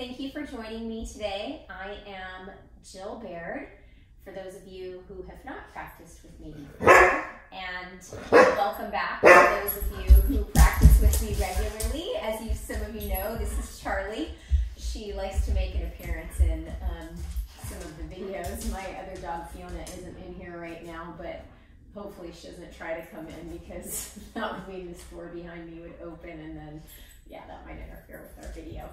Thank you for joining me today. I am Jill Baird, for those of you who have not practiced with me before, and welcome back to those of you who practice with me regularly. As some of you know, this is Charlie. She likes to make an appearance in some of the videos. My other dog Fiona isn't in here right now, but hopefully she doesn't try to come in, because that would mean this door behind me would open, and then yeah, that might interfere with our video.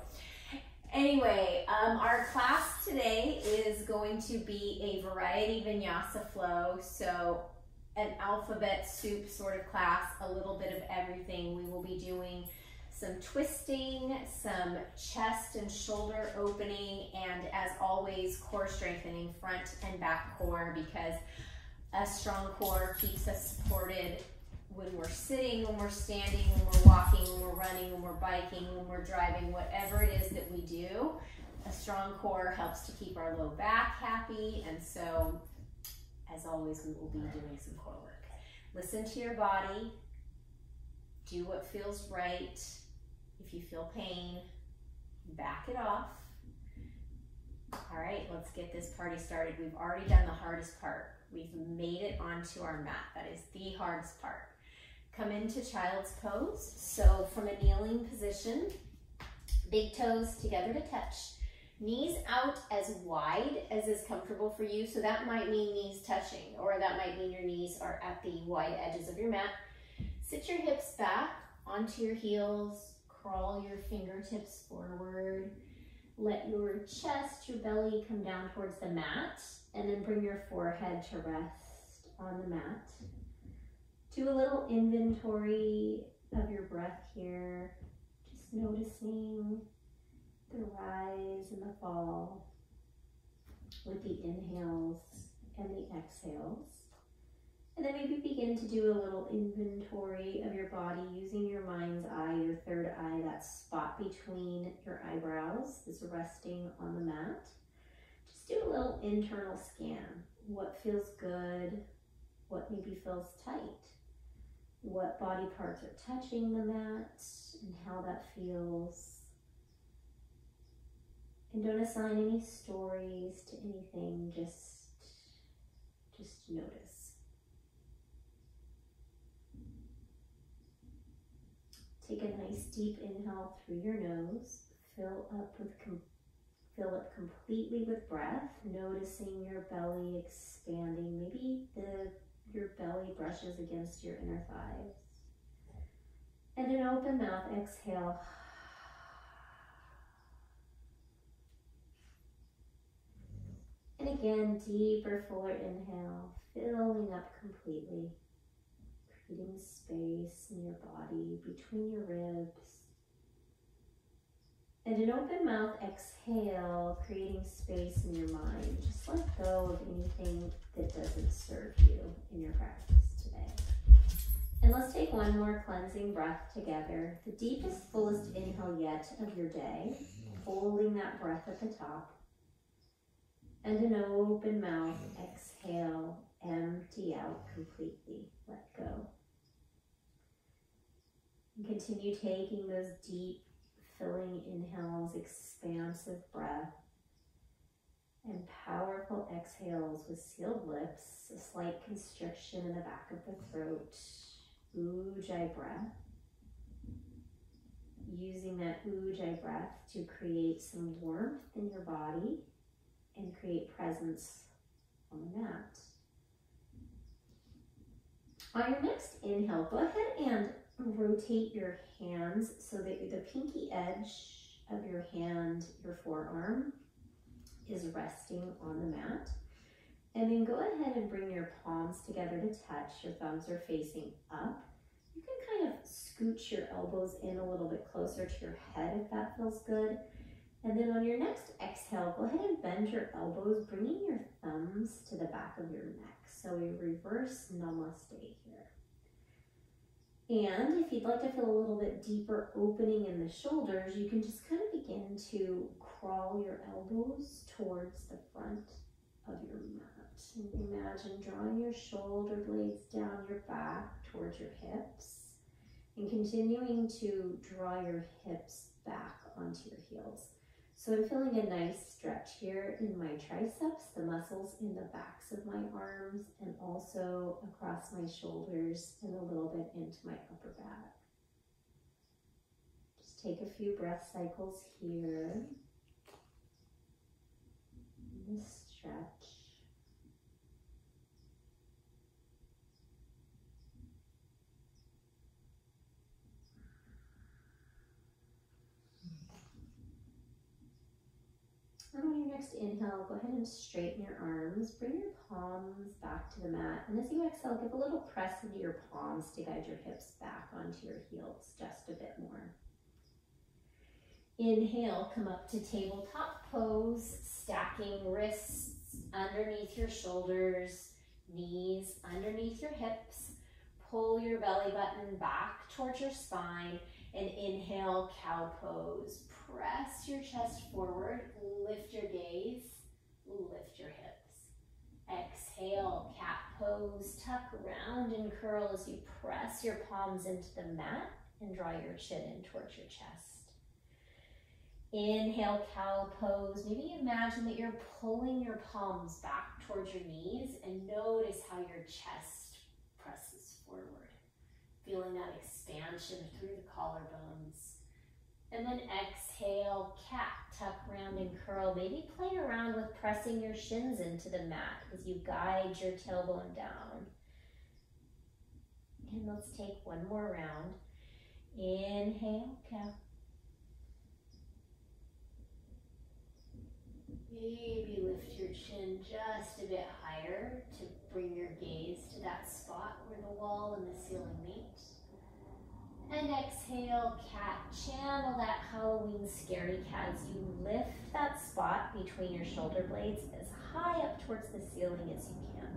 Anyway, our class today is going to be a variety Vinyasa Flow, so an alphabet soup sort of class, a little bit of everything. We will be doing some twisting, some chest and shoulder opening, and as always, core strengthening, front and back core, because a strong core keeps us supported when we're sitting, when we're standing, when we're walking, when we're running, when we're biking, when we're driving, whatever it is that we do. A strong core helps to keep our low back happy, and so as always, we will be doing some core work. Listen to your body, do what feels right. If you feel pain, back it off. All right, let's get this party started. We've already done the hardest part. We've made it onto our mat. That is the hardest part. Come into child's pose. So from a kneeling position, big toes together to touch. Knees out as wide as is comfortable for you. So that might mean knees touching, or that might mean your knees are at the wide edges of your mat. Sit your hips back onto your heels. Crawl your fingertips forward. Let your chest, your belly come down towards the mat, and then bring your forehead to rest on the mat. Do a little inventory of your breath here, just noticing the rise and the fall with the inhales and the exhales. And then maybe begin to do a little inventory of your body using your mind's eye, your third eye, that spot between your eyebrows is resting on the mat. Just do a little internal scan. What feels good? What maybe feels tight? What body parts are touching the mat and how that feels. And don't assign any stories to anything, just notice. Take a nice deep inhale through your nose. Fill it completely with breath, noticing your belly expanding. Maybe your belly brushes against your inner thighs. And an open mouth exhale. And again, deeper, fuller inhale, filling up completely. Creating space in your body, between your ribs. And an open mouth exhale, creating space in your mind. Just let go of anything that doesn't serve you in your practice today. And let's take one more cleansing breath together. The deepest, fullest inhale yet of your day, holding that breath at the top. And an open mouth exhale, empty out completely, let go. And continue taking those deep, filling inhales, expansive breath, and powerful exhales with sealed lips, a slight constriction in the back of the throat, ujjayi breath. Using that ujjayi breath to create some warmth in your body and create presence on the mat. On your next inhale, go ahead and rotate your hands so that the pinky edge of your hand, your forearm, is resting on the mat. And then go ahead and bring your palms together to touch. Your thumbs are facing up. You can kind of scooch your elbows in a little bit closer to your head if that feels good. And then on your next exhale, go ahead and bend your elbows, bringing your thumbs to the back of your neck. So we reverse namaste here. And if you'd like to feel a little bit deeper opening in the shoulders, you can just kind of begin to crawl your elbows towards the front of your mat. And imagine drawing your shoulder blades down your back towards your hips, and continuing to draw your hips back onto your heels. So I'm feeling a nice stretch here in my triceps, the muscles in the backs of my arms, and also across my shoulders and a little bit into my upper back. Just take a few breath cycles here. This stretch. And on your next inhale, go ahead and straighten your arms. Bring your palms back to the mat. And as you exhale, give a little press into your palms to guide your hips back onto your heels just a bit more. Inhale, come up to tabletop pose, stacking wrists underneath your shoulders, knees underneath your hips. Pull your belly button back towards your spine and inhale, cow pose. Press your chest forward, lift your gaze, lift your hips. Exhale, cat pose, tuck around and curl as you press your palms into the mat and draw your chin in towards your chest. Inhale, cow pose. Maybe imagine that you're pulling your palms back towards your knees and notice how your chest presses forward. Feeling that expansion through the collarbones. And then exhale, cat, tuck around and curl. Maybe play around with pressing your shins into the mat as you guide your tailbone down. And let's take one more round. Inhale, cow. Maybe lift your chin just a bit higher to bring your gaze to that spot where the wall and the ceiling meet. And exhale, cat. Channel that Halloween scaredy cat as you lift that spot between your shoulder blades as high up towards the ceiling as you can.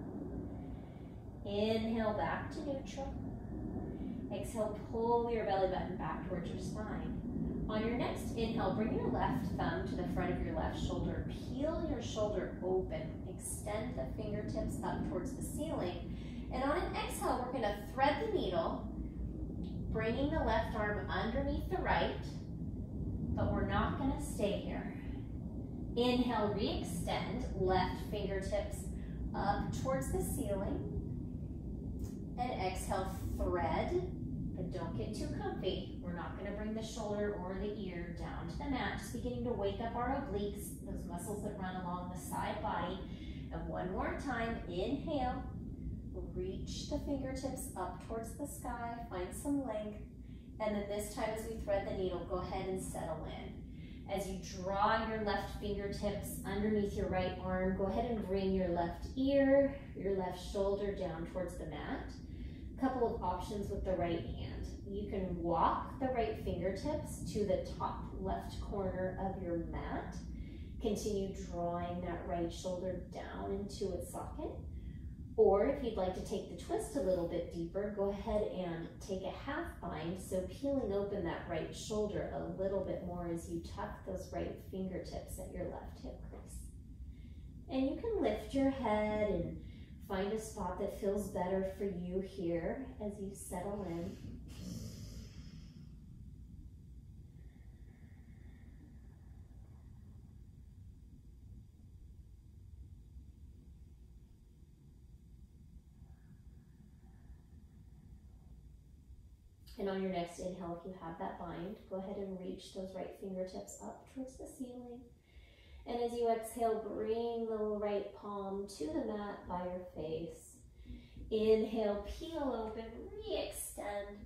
Inhale, back to neutral. Exhale, pull your belly button back towards your spine. On your next inhale, bring your left thumb to the front of your left shoulder. Peel your shoulder open. Extend the fingertips up towards the ceiling. And on an exhale, we're going to thread the needle, bringing the left arm underneath the right, but we're not going to stay here. Inhale, re-extend, left fingertips up towards the ceiling. And exhale, thread, but don't get too comfy. We're not going to bring the shoulder or the ear down to the mat, just beginning to wake up our obliques, those muscles that run along the side body. And one more time, inhale. Reach the fingertips up towards the sky, find some length, and then this time as we thread the needle, go ahead and settle in. As you draw your left fingertips underneath your right arm, go ahead and bring your left ear, your left shoulder down towards the mat. A couple of options with the right hand. You can walk the right fingertips to the top left corner of your mat. Continue drawing that right shoulder down into its socket. Or if you'd like to take the twist a little bit deeper, go ahead and take a half bind, so peeling open that right shoulder a little bit more as you tuck those right fingertips at your left hip crease. And you can lift your head and find a spot that feels better for you here as you settle in. And on your next inhale, if you have that bind, go ahead and reach those right fingertips up towards the ceiling. And as you exhale, bring the right palm to the mat by your face. Inhale, peel open, re-extend,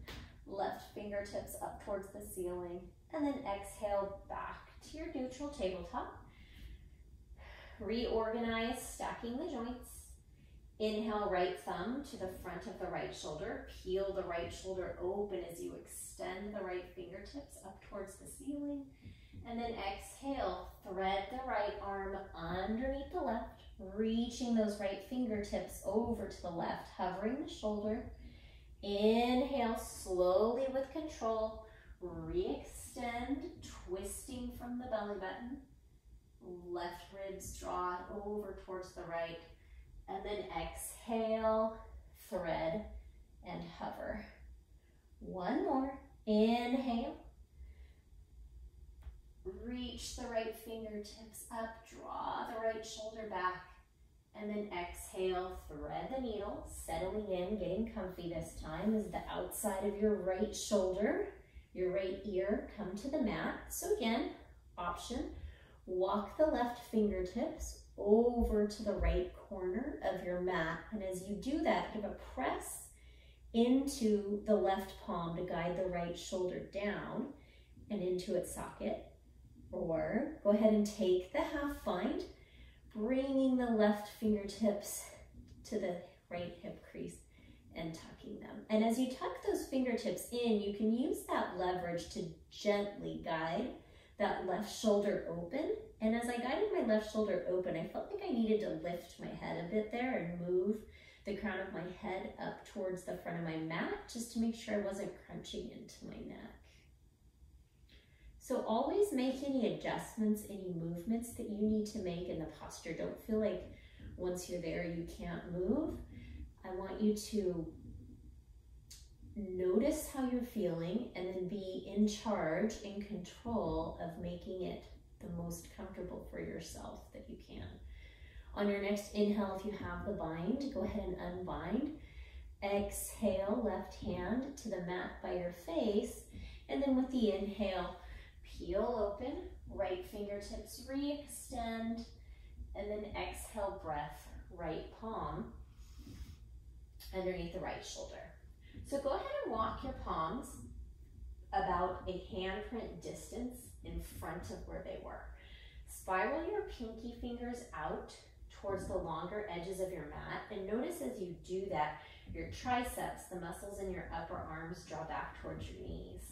left fingertips up towards the ceiling. And then exhale back to your neutral tabletop. Reorganize, stacking the joints. Inhale, right thumb to the front of the right shoulder. Peel the right shoulder open as you extend the right fingertips up towards the ceiling. And then exhale, thread the right arm underneath the left, reaching those right fingertips over to the left, hovering the shoulder. Inhale, slowly with control, re-extend, twisting from the belly button. Left ribs draw over towards the right. And then exhale, thread, and hover. One more. Inhale. Reach the right fingertips up, draw the right shoulder back, and then exhale, thread the needle, settling in, getting comfy this time as the outside of your right shoulder, your right ear come to the mat. So again, option, walk the left fingertips over to the right corner of your mat. And as you do that, give a press into the left palm to guide the right shoulder down and into its socket. Or go ahead and take the half bind, bringing the left fingertips to the right hip crease and tucking them. And as you tuck those fingertips in, you can use that leverage to gently guide that left shoulder open. And as I guided my left shoulder open, I felt like I needed to lift my head a bit there and move the crown of my head up towards the front of my mat just to make sure I wasn't crunching into my neck. So always make any adjustments, any movements that you need to make in the posture. Don't feel like once you're there, you can't move. I want you to notice how you're feeling and then be in charge, in control of making it the most comfortable for yourself that you can. On your next inhale, if you have the bind, go ahead and unbind. Exhale, left hand to the mat by your face. And then with the inhale, peel open, right fingertips re-extend, and then exhale, breath, right palm underneath the right shoulder. So go ahead and walk your palms about a handprint distance in front of where they were. Spiral your pinky fingers out towards the longer edges of your mat, and notice as you do that, your triceps, the muscles in your upper arms, draw back towards your knees.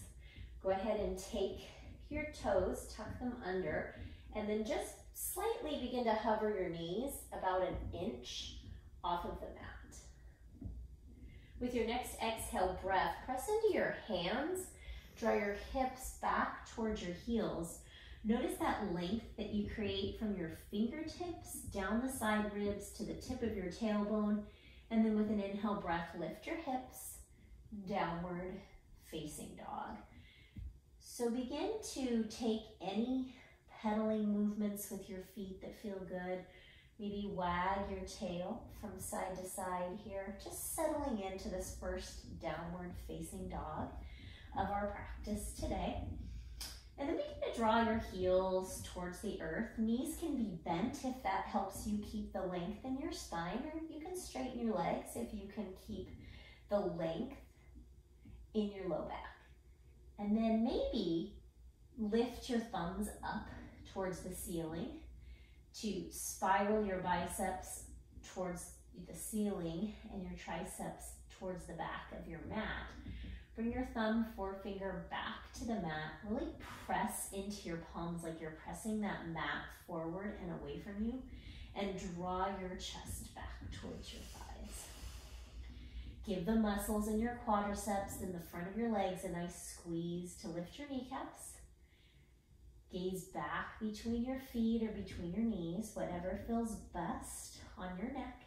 Go ahead and take your toes, tuck them under, and then just slightly begin to hover your knees about an inch off of the mat. With your next exhale breath, press into your hands, draw your hips back towards your heels. Notice that length that you create from your fingertips down the side ribs to the tip of your tailbone, and then with an inhale breath, lift your hips, downward facing dog. So begin to take any pedaling movements with your feet that feel good. Maybe wag your tail from side to side here, just settling into this first downward facing dog of our practice today. And then begin to draw your heels towards the earth. Knees can be bent if that helps you keep the length in your spine, or you can straighten your legs if you can keep the length in your low back. And then maybe lift your thumbs up towards the ceiling to spiral your biceps towards the ceiling and your triceps towards the back of your mat. Bring your thumb, forefinger back to the mat. Really press into your palms like you're pressing that mat forward and away from you, and draw your chest back towards your thighs. Give the muscles in your quadriceps and the front of your legs a nice squeeze to lift your kneecaps. Gaze back between your feet or between your knees, whatever feels best on your neck.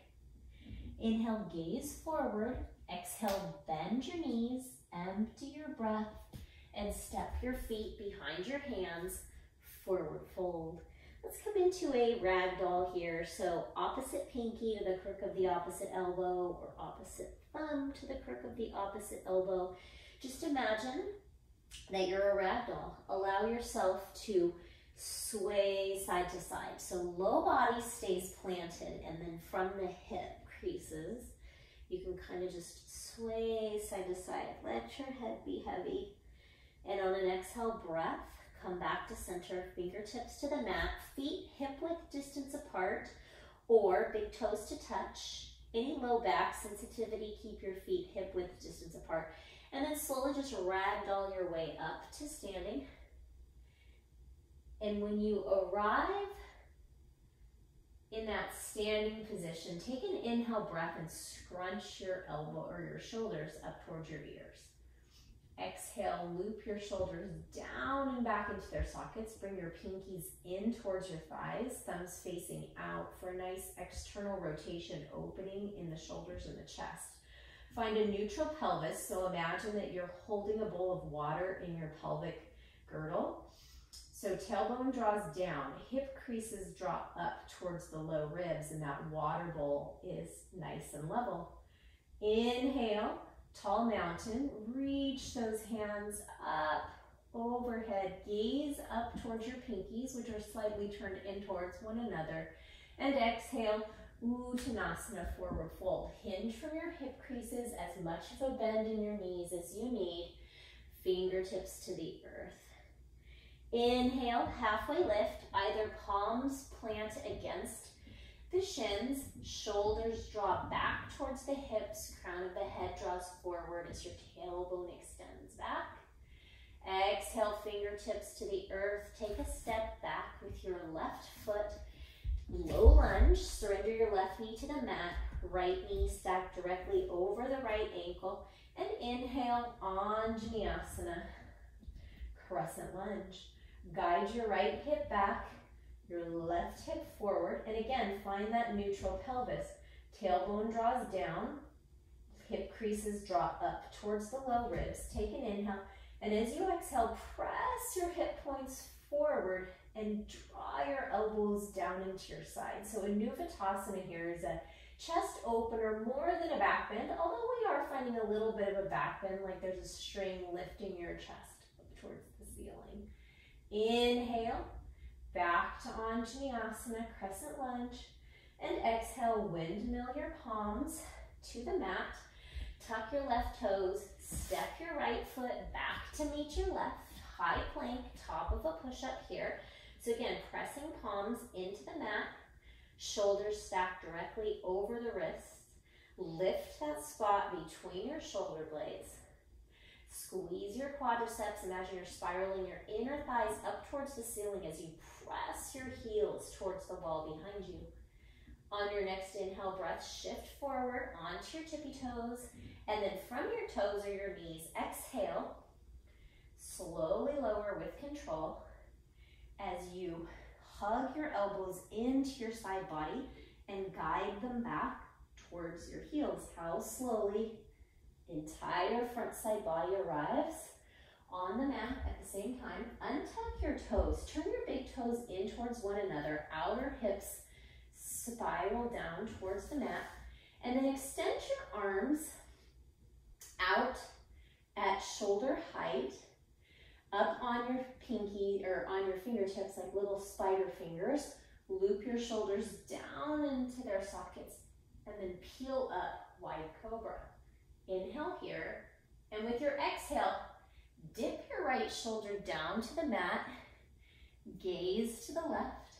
Inhale, gaze forward. Exhale, bend your knees, empty your breath, and step your feet behind your hands, forward fold. Let's come into a ragdoll here. So opposite pinky to the crook of the opposite elbow, or opposite thumb to the crook of the opposite elbow. Just imagine that you're a ragdoll. Allow yourself to sway side to side. So low body stays planted, and then from the hip creases, you can kind of just sway side to side. Let your head be heavy. And on an exhale breath, come back to center, fingertips to the mat, feet hip-width distance apart, or big toes to touch. Any low back sensitivity, keep your feet hip-width distance apart. And then slowly just ragdoll your way up to standing. And when you arrive in that standing position, take an inhale breath and scrunch your elbow or your shoulders up towards your ears. Exhale, loop your shoulders down and back into their sockets. Bring your pinkies in towards your thighs, thumbs facing out for a nice external rotation, opening in the shoulders and the chest. Find a neutral pelvis, so imagine that you're holding a bowl of water in your pelvic girdle. So tailbone draws down, hip creases draw up towards the low ribs, and that water bowl is nice and level. Inhale, tall mountain, reach those hands up overhead, gaze up towards your pinkies, which are slightly turned in towards one another, and exhale, Uttanasana, forward fold. Hinge from your hip creases, as much of a bend in your knees as you need, fingertips to the earth. Inhale, halfway lift, either palms plant against the shins, shoulders draw back towards the hips, crown of the head draws forward as your tailbone extends back. Exhale, fingertips to the earth. Take a step back with your left foot. Low lunge, surrender your left knee to the mat. Right knee stacked directly over the right ankle. And inhale, Anjaneyasana, crescent lunge. Guide your right hip back, your left hip forward. And again, find that neutral pelvis. Tailbone draws down. Hip creases draw up towards the low ribs. Take an inhale. And as you exhale, press your hip points forward and draw your elbows down into your side. So a Nuvatasana here is a chest opener more than a back bend, although we are finding a little bit of a back bend, like there's a string lifting your chest up towards the ceiling. Inhale, back to Anjaneyasana, crescent lunge, and exhale, windmill your palms to the mat. Tuck your left toes, step your right foot back to meet your left, high plank, top of a push-up here. So again, pressing palms into the mat, shoulders stacked directly over the wrists. Lift that spot between your shoulder blades. Squeeze your quadriceps. Imagine you're spiraling your inner thighs up towards the ceiling as you press your heels towards the wall behind you. On your next inhale breath, shift forward onto your tippy toes, and then from your toes or your knees, exhale, slowly lower with control as you hug your elbows into your side body and guide them back towards your heels. How slowly entire front side body arrives on the mat at the same time. Untuck your toes, turn your big toes in towards one another, outer hips spiral down towards the mat, and then extend your arms out at shoulder height, up on your pinky or on your fingertips like little spider fingers. Loop your shoulders down into their sockets and then peel up, wide cobra. Inhale here, and with your exhale, dip your right shoulder down to the mat, gaze to the left.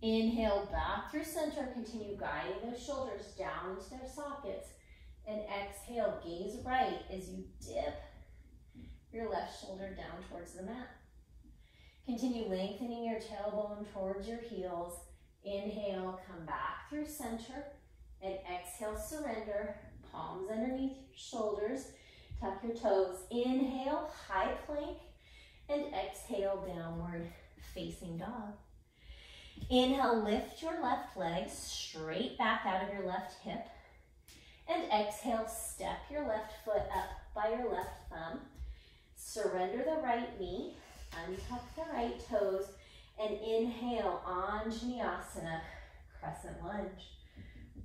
Inhale back through center, continue guiding those shoulders down into their sockets. And exhale, gaze right as you dip your left shoulder down towards the mat. Continue lengthening your tailbone towards your heels. Inhale, come back through center. And exhale, surrender. Palms underneath your shoulders. Tuck your toes. Inhale, high plank. And exhale, downward facing dog. Inhale, lift your left leg straight back out of your left hip. And exhale, step your left foot up by your left thumb. Surrender the right knee, untuck the right toes, and inhale, Anjaneyasana, crescent lunge.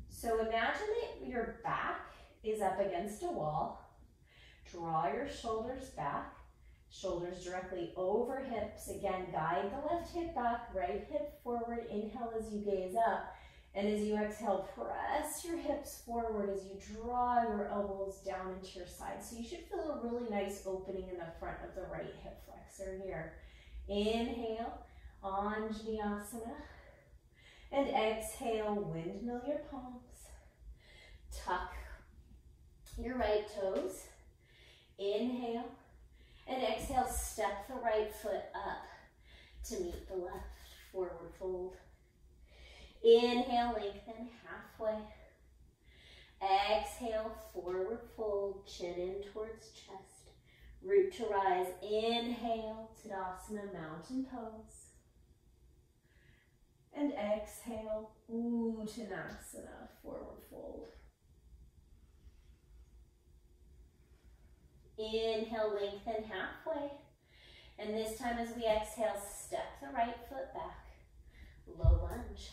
So imagine that your back is up against a wall. Draw your shoulders back, shoulders directly over hips. Again, guide the left hip back, right hip forward. Inhale as you gaze up. And as you exhale, press your hips forward as you draw your elbows down into your side. So you should feel a really nice opening in the front of the right hip flexor here. Inhale, Anjaneyasana. And exhale, windmill your palms. Tuck your right toes. Inhale. And exhale, step the right foot up to meet the left, forward fold. Inhale, lengthen halfway. Exhale, forward fold, chin in towards chest. Root to rise. Inhale, Tadasana, mountain pose. And exhale, Uttanasana, forward fold. Inhale, lengthen halfway. And this time as we exhale, step the right foot back, low lunge.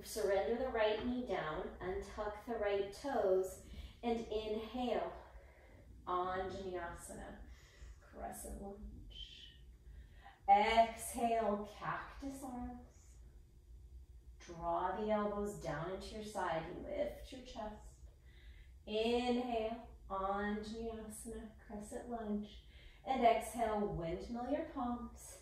Surrender the right knee down, untuck the right toes, and inhale, Anjaneyasana, crescent lunge. Exhale, cactus arms. Draw the elbows down into your side, lift your chest. Inhale, Anjaneyasana, crescent lunge. And exhale, windmill your palms.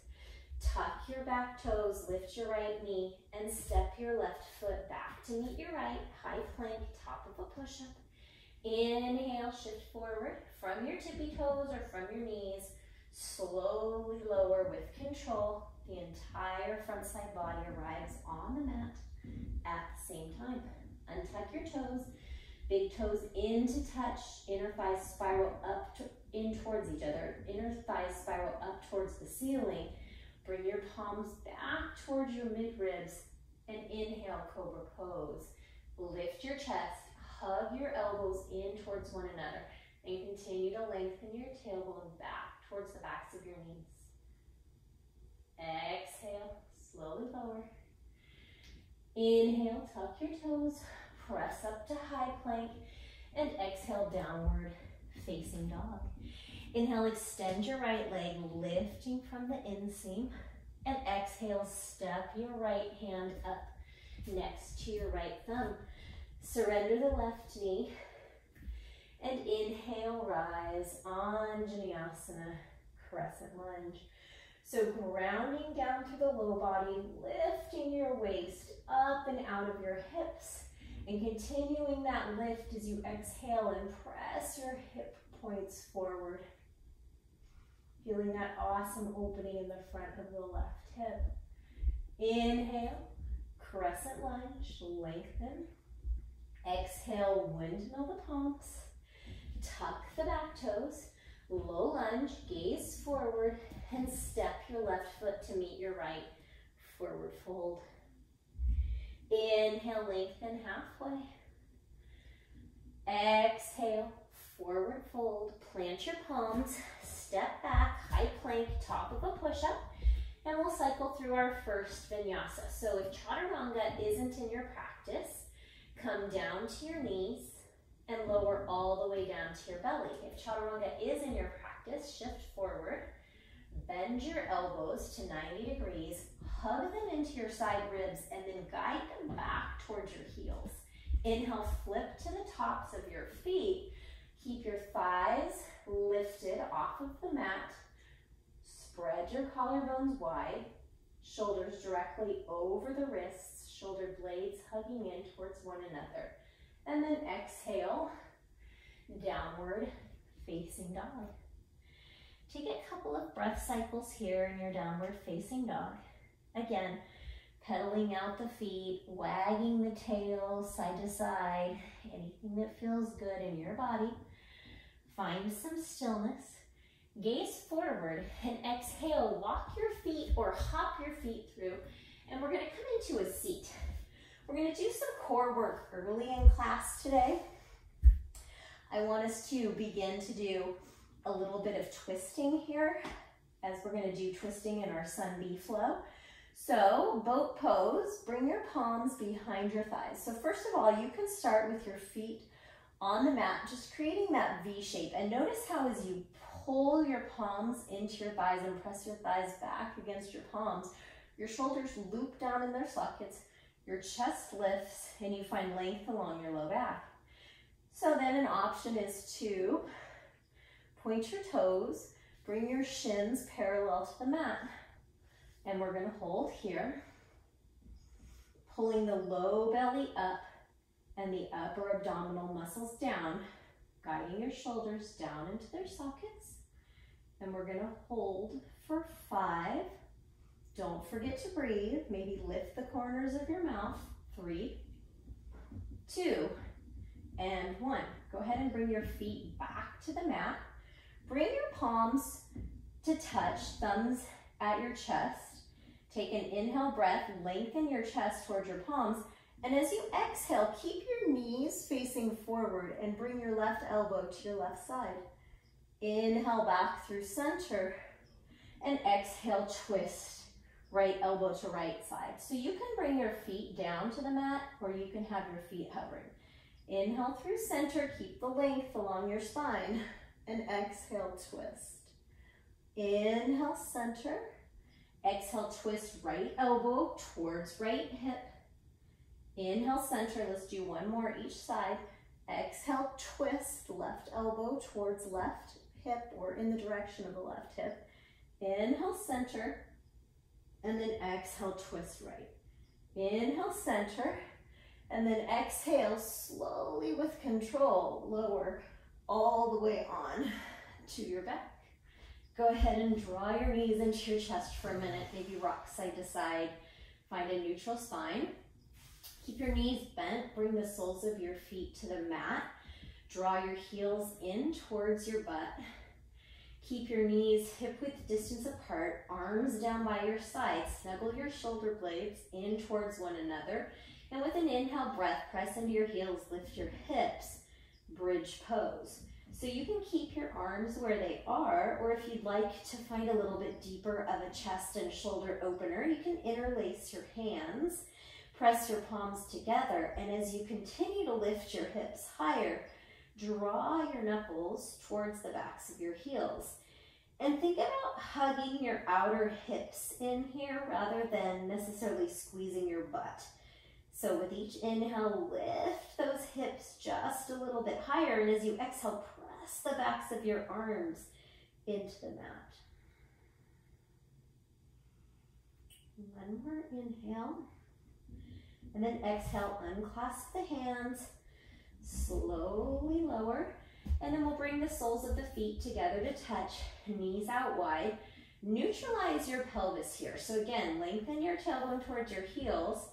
Tuck your back toes, lift your right knee, and step your left foot back to meet your right, high plank, top of a push-up. Inhale, shift forward from your tippy toes or from your knees. Slowly lower with control. The entire front side body arrives on the mat at the same time. Untuck your toes, big toes in to touch, inner thighs spiral up in towards each other, inner thighs spiral up towards the ceiling. Bring your palms back towards your mid-ribs and inhale, cobra pose. Lift your chest, hug your elbows in towards one another, and continue to lengthen your tailbone back towards the backs of your knees. Exhale, slowly lower. Inhale, tuck your toes, press up to high plank, and exhale, downward facing dog. Inhale, extend your right leg, lifting from the inseam, and exhale, step your right hand up next to your right thumb. Surrender the left knee, and inhale, rise, Anjaneyasana, crescent lunge. So grounding down through the low body, lifting your waist up and out of your hips, and continuing that lift as you exhale and press your hip points forward. Feeling that awesome opening in the front of the left hip. Inhale, crescent lunge, lengthen. Exhale, windmill the palms. Tuck the back toes, low lunge, gaze forward, and step your left foot to meet your right, forward fold. Inhale, lengthen halfway. Exhale, forward fold, plant your palms, step back, high plank, top of a push-up, and we'll cycle through our first vinyasa. So if chaturanga isn't in your practice, come down to your knees and lower all the way down to your belly. If chaturanga is in your practice, shift forward, bend your elbows to 90 degrees, hug them into your side ribs, and then guide them back towards your heels. Inhale, flip to the tops of your feet. Keep your thighs lifted off of the mat. Spread your collarbones wide, shoulders directly over the wrists, shoulder blades hugging in towards one another. And then exhale, downward facing dog. Take a couple of breath cycles here in your downward facing dog. Again, pedaling out the feet, wagging the tail side to side, anything that feels good in your body. Find some stillness. Gaze forward and exhale, walk your feet or hop your feet through, and we're gonna come into a seat. We're gonna do some core work early in class today. I want us to begin to do a little bit of twisting here, as we're gonna do twisting in our Sun B flow. So boat pose, bring your palms behind your thighs. So first of all, you can start with your feet on the mat, just creating that V shape. And notice how as you pull your palms into your thighs and press your thighs back against your palms, your shoulders loop down in their sockets, your chest lifts, and you find length along your low back. So then an option is to point your toes, bring your shins parallel to the mat. And we're gonna hold here, pulling the low belly up and the upper abdominal muscles down, guiding your shoulders down into their sockets. And we're gonna hold for 5. Don't forget to breathe. Maybe lift the corners of your mouth. 3, 2, and 1. Go ahead and bring your feet back to the mat. Bring your palms to touch, thumbs at your chest. Take an inhale breath, lengthen your chest towards your palms, and as you exhale, keep your knees facing forward and bring your left elbow to your left side. Inhale back through center. And exhale, twist, right elbow to right side. So you can bring your feet down to the mat, or you can have your feet hovering. Inhale through center, keep the length along your spine, and exhale, twist. Inhale, center. Exhale, twist right elbow towards right hip. Inhale, center. Let's do one more each side. Exhale, twist, left elbow towards left hip or in the direction of the left hip. Inhale, center, and then exhale, twist right. Inhale, center, and then exhale, slowly with control, lower all the way on to your back. Go ahead and draw your knees into your chest for a minute, maybe rock side to side. Find a neutral spine. Keep your knees bent, bring the soles of your feet to the mat. Draw your heels in towards your butt. Keep your knees hip-width distance apart, arms down by your sides. Snuggle your shoulder blades in towards one another. And with an inhale breath, press into your heels, lift your hips, bridge pose. So you can keep your arms where they are, or if you'd like to find a little bit deeper of a chest and shoulder opener, you can interlace your hands, press your palms together, and as you continue to lift your hips higher, draw your knuckles towards the backs of your heels. And think about hugging your outer hips in here rather than necessarily squeezing your butt. So with each inhale, lift those hips just a little bit higher, and as you exhale, press the backs of your arms into the mat. One more inhale. And then exhale, unclasp the hands, slowly lower. And then we'll bring the soles of the feet together to touch, knees out wide. Neutralize your pelvis here. So again, lengthen your tailbone towards your heels.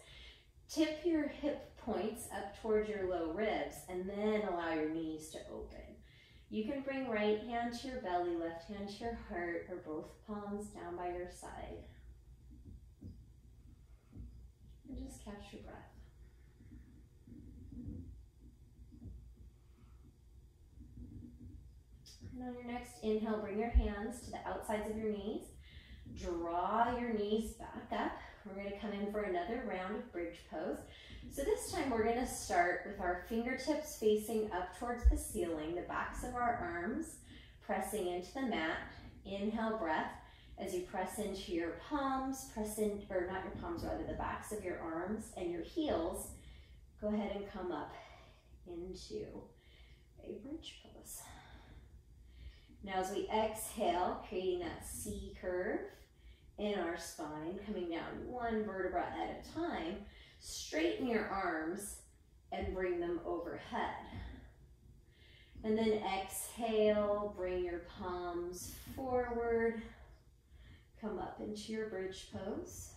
Tip your hip points up towards your low ribs, and then allow your knees to open. You can bring right hand to your belly, left hand to your heart, or both palms down by your side. And just catch your breath. And on your next inhale, bring your hands to the outsides of your knees. Draw your knees back up. We're going to come in for another round of bridge pose. So this time we're going to start with our fingertips facing up towards the ceiling, the backs of our arms pressing into the mat. Inhale, breath. As you press into your palms, or not your palms, rather the backs of your arms and your heels, go ahead and come up into a bridge pose. Now as we exhale, creating that C curve in our spine, coming down one vertebra at a time, straighten your arms and bring them overhead. And then exhale, bring your palms forward, come up into your bridge pose.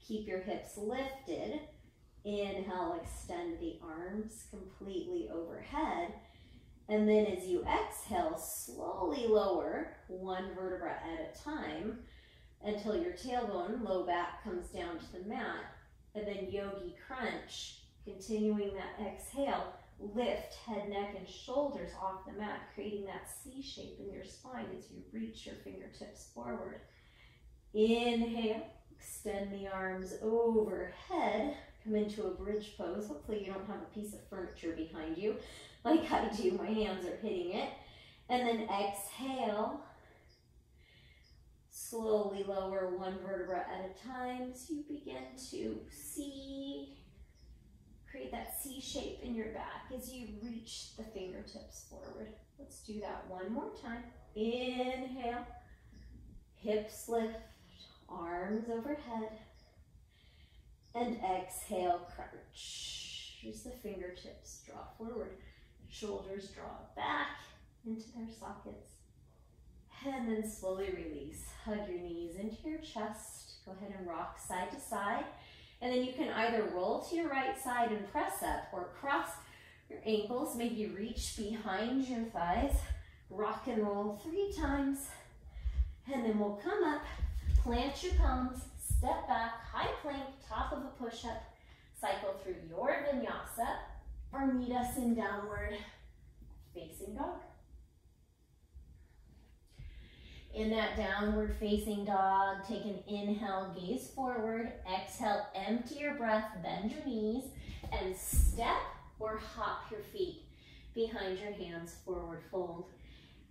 Keep your hips lifted. Inhale, extend the arms completely overhead. And then as you exhale, slowly lower one vertebra at a time until your tailbone, low back, comes down to the mat. And then yogi crunch, continuing that exhale, lift head, neck, and shoulders off the mat, creating that C shape in your spine as you reach your fingertips forward. Inhale, extend the arms overhead, come into a bridge pose. Hopefully you don't have a piece of furniture behind you like I do, my hands are hitting it. And then exhale, slowly lower one vertebra at a time as you begin to create that C shape in your back as you reach the fingertips forward. Let's do that one more time. Inhale, hips lift, arms overhead, and exhale, crunch. Use the fingertips, draw forward. Shoulders draw back into their sockets. And then slowly release. Hug your knees into your chest. Go ahead and rock side to side. And then you can either roll to your right side and press up, or cross your ankles, maybe reach behind your thighs. Rock and roll 3 times. And then we'll come up, plant your palms, step back, high plank, top of a push-up. Cycle through your vinyasa, or meet us in downward facing dog. In that downward facing dog, take an inhale, gaze forward. Exhale, empty your breath, bend your knees, and step or hop your feet behind your hands, forward fold.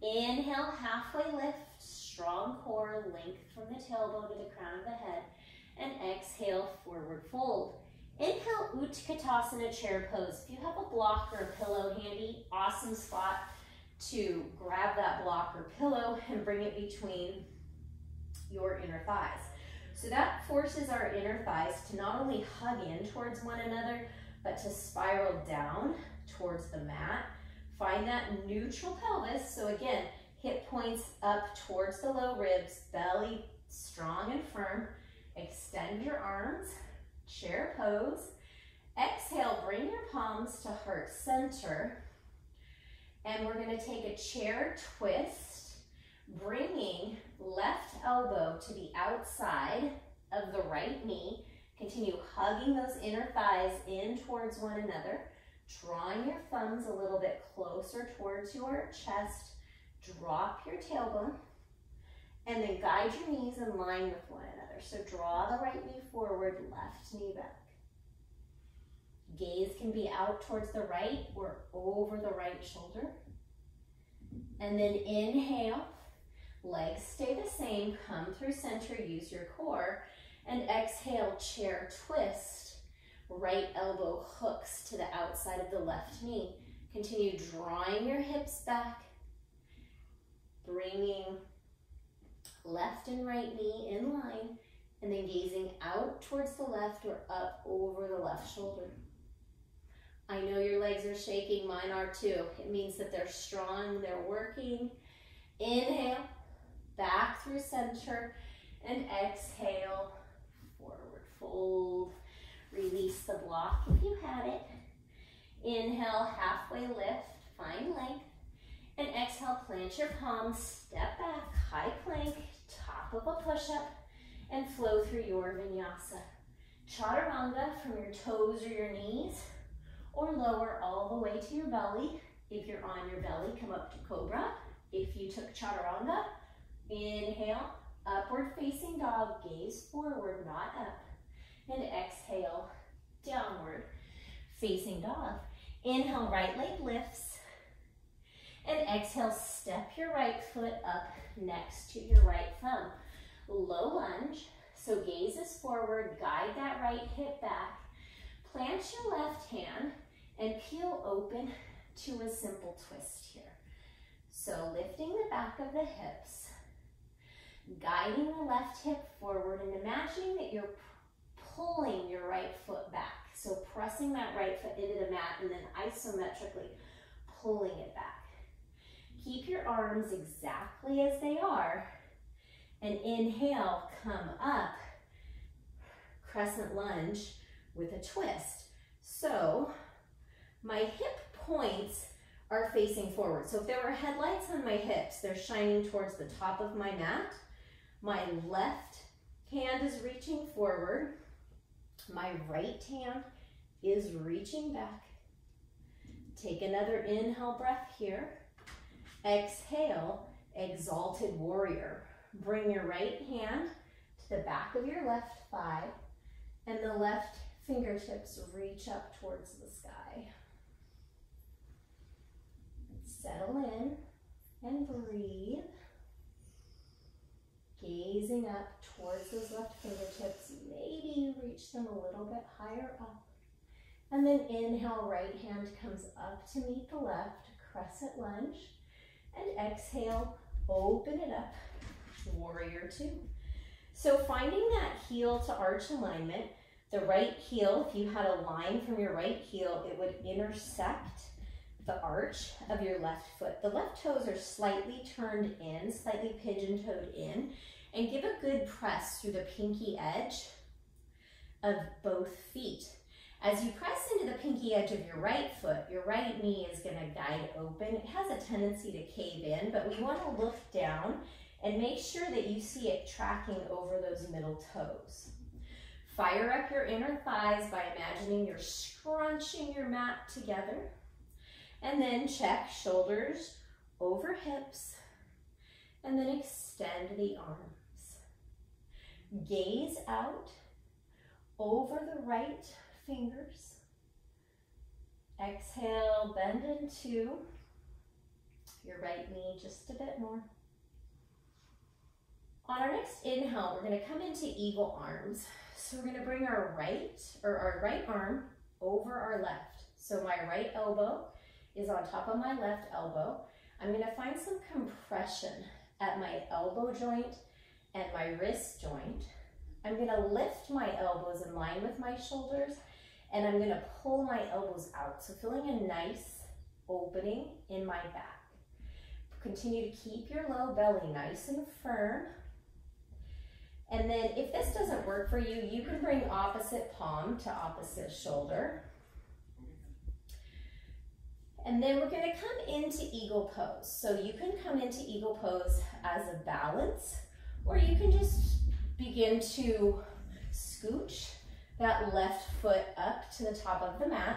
Inhale, halfway lift, strong core, length from the tailbone to the crown of the head. And exhale, forward fold. Inhale, Utkatasana, chair pose. If you have a block or a pillow handy, awesome spot to grab that block or pillow and bring it between your inner thighs. So that forces our inner thighs to not only hug in towards one another, but to spiral down towards the mat. Find that neutral pelvis. So again, hip points up towards the low ribs, belly strong and firm. Extend your arms, chair pose. Exhale, bring your palms to heart center. And we're going to take a chair twist, bringing left elbow to the outside of the right knee. Continue hugging those inner thighs in towards one another, drawing your thumbs a little bit closer towards your chest. Drop your tailbone, and then guide your knees in line with one another. So draw the right knee forward, left knee back. Gaze can be out towards the right or over the right shoulder. And then inhale, legs stay the same, come through center, use your core. And exhale, chair twist. Right elbow hooks to the outside of the left knee. Continue drawing your hips back, bringing left and right knee in line, and then gazing out towards the left or up over the left shoulder. I know your legs are shaking, mine are too. It means that they're strong, they're working. Inhale, back through center, and exhale, forward fold. Release the block if you had it. Inhale, halfway lift, find length. And exhale, plant your palms, step back, high plank, top of a push-up, and flow through your vinyasa. Chaturanga from your toes or your knees, or lower all the way to your belly. If you're on your belly, come up to cobra. If you took chaturanga, inhale, upward facing dog, gaze forward, not up. And exhale, downward facing dog. Inhale, right leg lifts. And exhale, step your right foot up next to your right thumb. Low lunge, so gaze is forward, guide that right hip back. Plant your left hand and peel open to a simple twist here. So lifting the back of the hips, guiding the left hip forward, and imagining that you're pulling your right foot back. So pressing that right foot into the mat and then isometrically pulling it back. Keep your arms exactly as they are, and inhale, come up, crescent lunge with a twist. So my hip points are facing forward. So if there were headlights on my hips, they're shining towards the top of my mat. My left hand is reaching forward. My right hand is reaching back. Take another inhale breath here. Exhale, exalted warrior. Bring your right hand to the back of your left thigh, and the left fingertips reach up towards the sky. Settle in and breathe. Gazing up towards those left fingertips. Maybe you reach them a little bit higher up. And then inhale, right hand comes up to meet the left, crescent lunge. And exhale, open it up, warrior two. So finding that heel to arch alignment, the right heel, if you had a line from your right heel, it would intersect the arch of your left foot. The left toes are slightly turned in, slightly pigeon-toed in, and give a good press through the pinky edge of both feet. As you press into the pinky edge of your right foot, your right knee is going to guide open. It has a tendency to cave in, but we want to look down and make sure that you see it tracking over those middle toes. Fire up your inner thighs by imagining you're scrunching your mat together. And then check shoulders over hips And then extend the arms. Gaze out over the right fingers. Exhale, bend into your right knee just a bit more. On our next inhale, we're going to come into eagle arms. So we're going to bring our right arm over our left. So my right elbow is on top of my left elbow. I'm going to find some compression at my elbow joint and my wrist joint. I'm going to lift my elbows in line with my shoulders, and I'm going to pull my elbows out. So feeling a nice opening in my back. Continue to keep your low belly nice and firm. And then if this doesn't work for you, you can bring opposite palm to opposite shoulder. And then we're going to come into eagle pose. So you can come into eagle pose as a balance, or you can just begin to scooch that left foot up to the top of the mat.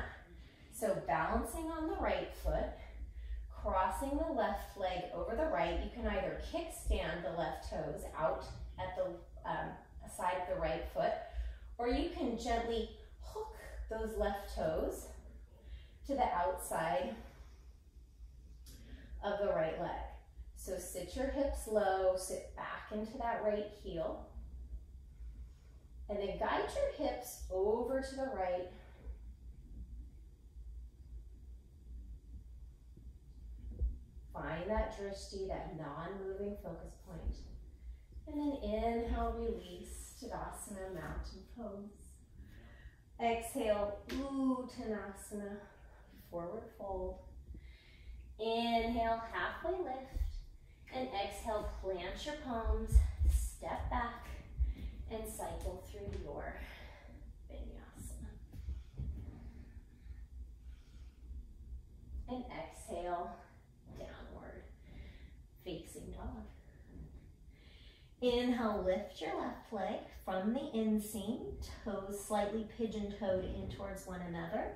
So balancing on the right foot, crossing the left leg over the right. You can either kickstand the left toes out at the side of the right foot, or you can gently hook those left toes to the outside of the right leg. So sit your hips low, sit back into that right heel, and then guide your hips over to the right. Find that drishti, that non-moving focus point. And then inhale, release, Tadasana, mountain pose. Exhale, Uttanasana, forward fold. Inhale, halfway lift. And exhale, plant your palms, step back, and cycle through your Vinyasa. And exhale, downward facing dog. Inhale, lift your left leg from the inseam, toes slightly pigeon-toed in towards one another.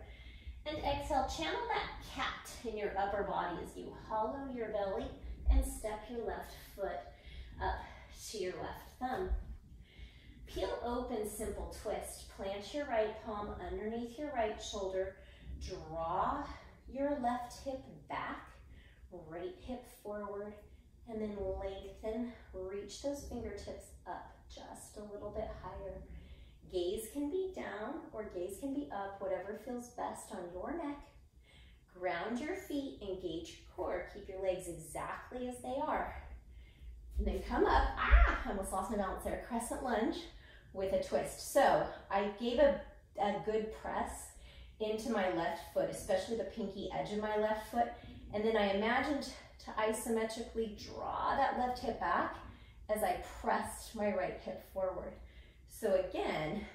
And exhale, channel that cat in your upper body as you hollow your belly and step your left foot up to your left thumb. Peel open, simple twist. Plant your right palm underneath your right shoulder. Draw your left hip back, right hip forward, and then lengthen. Reach those fingertips up just a little bit higher. Gaze can be down or gaze can be up, whatever feels best on your neck. Ground your feet, engage your core. Keep your legs exactly as they are. And then come up. I almost lost my balance there. Crescent lunge with a twist. So I gave a good press into my left foot, especially the pinky edge of my left foot. And then I imagined to isometrically draw that left hip back as I pressed my right hip forward. So again,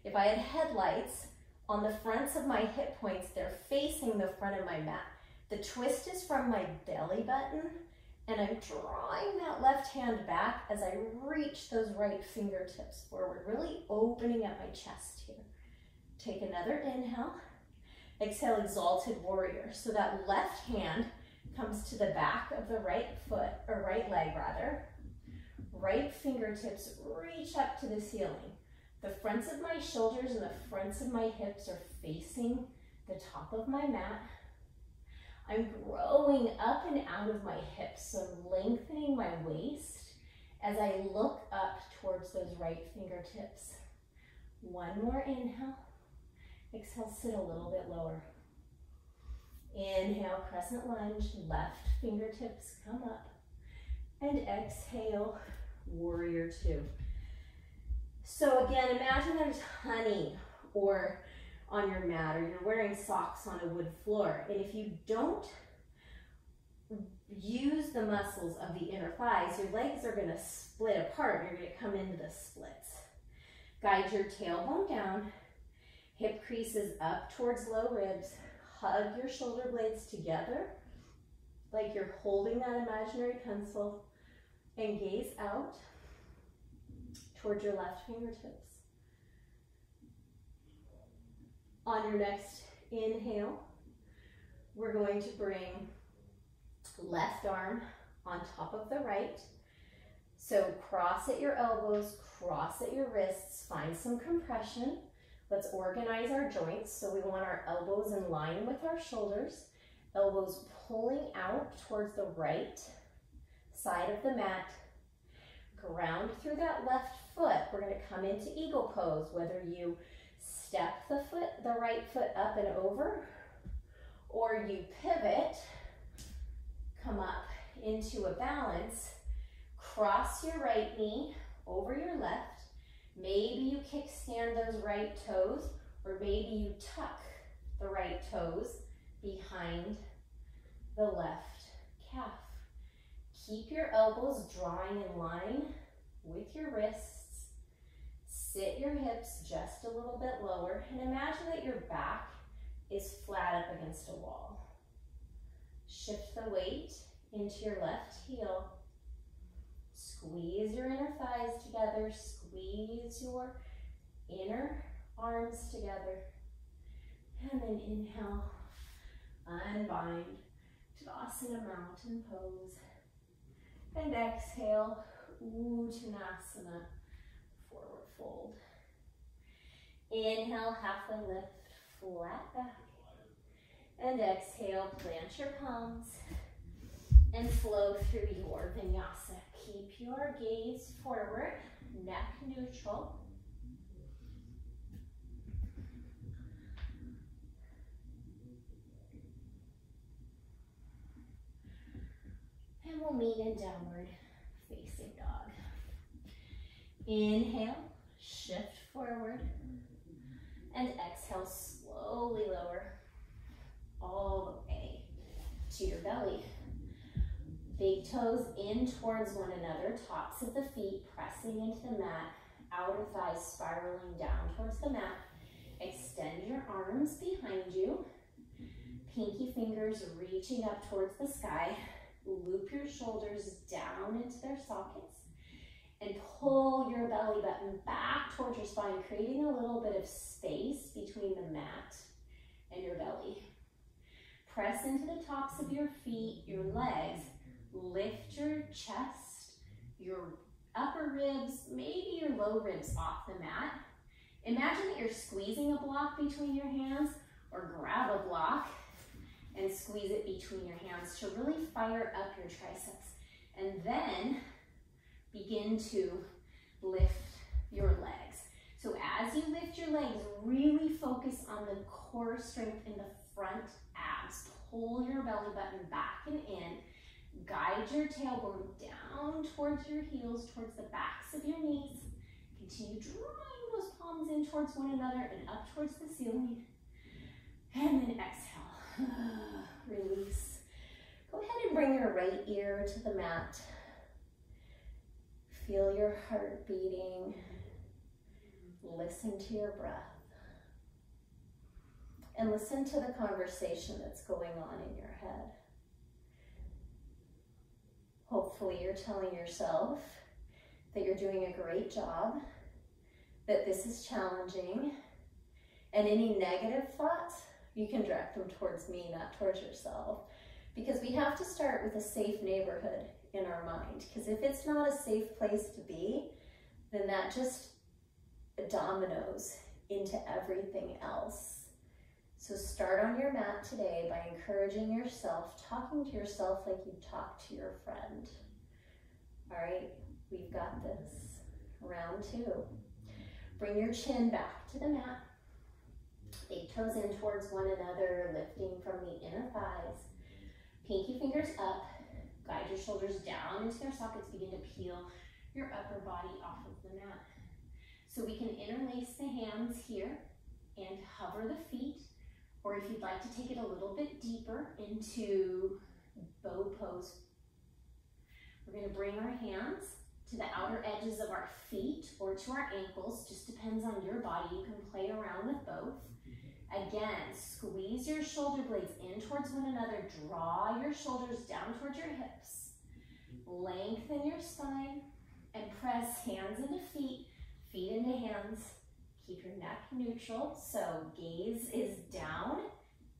if I had headlights on the fronts of my hip points, they're facing the front of my mat. The twist is from my belly button, and I'm drawing that left hand back as I reach those right fingertips forward, really opening up my chest here. Take another inhale. Exhale, exalted warrior. So that left hand comes to the back of the right foot, or right leg rather. Right fingertips reach up to the ceiling. The fronts of my shoulders and the fronts of my hips are facing the top of my mat. I'm growing up and out of my hips, so I'm lengthening my waist as I look up towards those right fingertips. One more inhale. Exhale, sit a little bit lower. Inhale, crescent lunge, left fingertips come up. And exhale, warrior two. So again, imagine there's honey or on your mat, or you're wearing socks on a wood floor. And if you don't use the muscles of the inner thighs, your legs are going to split apart. You're going to come into the splits. Guide your tailbone down, hip creases up towards low ribs. Hug your shoulder blades together like you're holding that imaginary pencil, and gaze out towards your left fingertips. On your next inhale, we're going to bring left arm on top of the right. So cross at your elbows, cross at your wrists, find some compression. Let's organize our joints. So we want our elbows in line with our shoulders, elbows pulling out towards the right side of the mat. Ground through that left foot. We're going to come into eagle pose, whether you step the right foot up and over, or you pivot, come up into a balance, cross your right knee over your left. Maybe you kickstand those right toes, or maybe you tuck the right toes behind the left calf. Keep your elbows drawing in line with your wrists. Sit your hips just a little bit lower, and imagine that your back is flat up against a wall. Shift the weight into your left heel. Squeeze your inner thighs together. Squeeze your inner arms together. And then inhale, unbind, Tadasana mountain pose. And exhale, Uttanasana, forward fold. Inhale, halfway lift, flat back. And exhale, plant your palms and flow through your vinyasa. Keep your gaze forward, neck neutral. And we'll meet in downward facing dog. Inhale, shift forward, and exhale, slowly lower all the way to your belly. Big toes in towards one another, tops of the feet pressing into the mat, outer thighs spiraling down towards the mat. Extend your arms behind you, pinky fingers reaching up towards the sky. Loop your shoulders down into their sockets and pull your belly button back towards your spine, creating a little bit of space between the mat and your belly. Press into the tops of your feet, your legs. Lift your chest, your upper ribs, maybe your low ribs off the mat. Imagine that you're squeezing a block between your hands, or grab a block and squeeze it between your hands to really fire up your triceps. And then begin to lift your legs. So as you lift your legs, really focus on the core strength in the front abs. Pull your belly button back and in. Guide your tailbone down towards your heels, towards the backs of your knees. Continue drawing those palms in towards one another and up towards the ceiling. And then exhale. Release. Go ahead and bring your right ear to the mat. Feel your heart beating. Listen to your breath. And listen to the conversation that's going on in your head. Hopefully you're telling yourself that you're doing a great job, that this is challenging, and any negative thoughts, you can direct them towards me, not towards yourself. Because we have to start with a safe neighborhood in our mind. Because if it's not a safe place to be, then that just dominoes into everything else. So start on your mat today by encouraging yourself, talking to yourself like you talk to your friend. All right, we've got this. Round two. Bring your chin back to the mat. Big toes in towards one another, lifting from the inner thighs. Pinky fingers up. Guide your shoulders down into their sockets. Begin to peel your upper body off of the mat. So we can interlace the hands here and hover the feet. Or if you'd like to take it a little bit deeper into bow pose, we're going to bring our hands to the outer edges of our feet or to our ankles. Just depends on your body. You can play around with both. Again, squeeze your shoulder blades in towards one another. Draw your shoulders down towards your hips. Lengthen your spine and press hands into feet, feet into hands. Keep your neck neutral, so gaze is down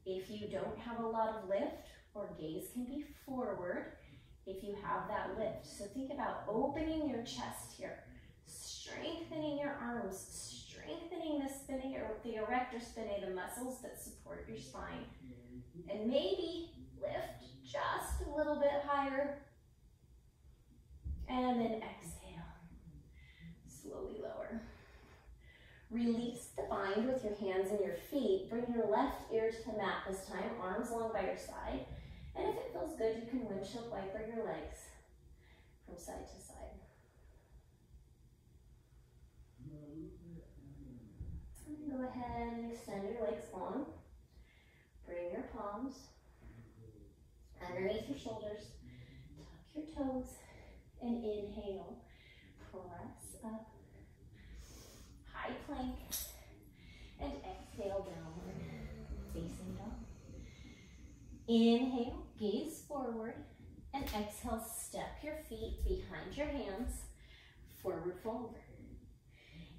if you don't have a lot of lift, or gaze can be forward if you have that lift. So think about opening your chest here, strengthening your arms, strengthening the spinae, or the erector spinae, the muscles that support your spine. And maybe lift just a little bit higher. And then exhale. Slowly lower. Release the bind with your hands and your feet. Bring your left ear to the mat this time, arms long by your side. And if it feels good, you can windshield wiper your legs from side to side. And go ahead and extend your legs long. Bring your palms underneath your shoulders. Tuck your toes and inhale. Press up. High plank. And exhale downward. Facing dog. Inhale, gaze forward. And exhale, step your feet behind your hands. Forward fold.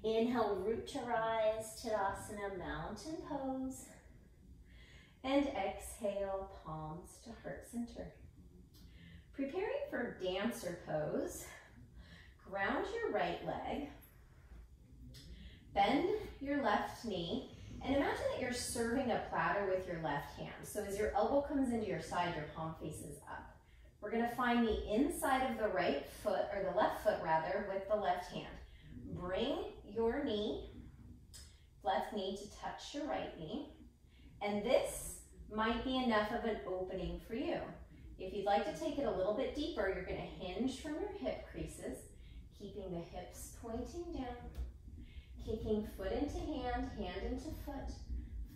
Inhale, root to rise, Tadasana, mountain pose. And exhale, palms to heart center. Preparing for dancer pose, ground your right leg, bend your left knee, and imagine that you're serving a platter with your left hand. So as your elbow comes into your side, your palm faces up. We're gonna find the inside of the right foot, or the left foot rather, with the left hand. Bring your knee, left knee to touch your right knee, and this might be enough of an opening for you. If you'd like to take it a little bit deeper, you're going to hinge from your hip creases, keeping the hips pointing down, kicking foot into hand, hand into foot,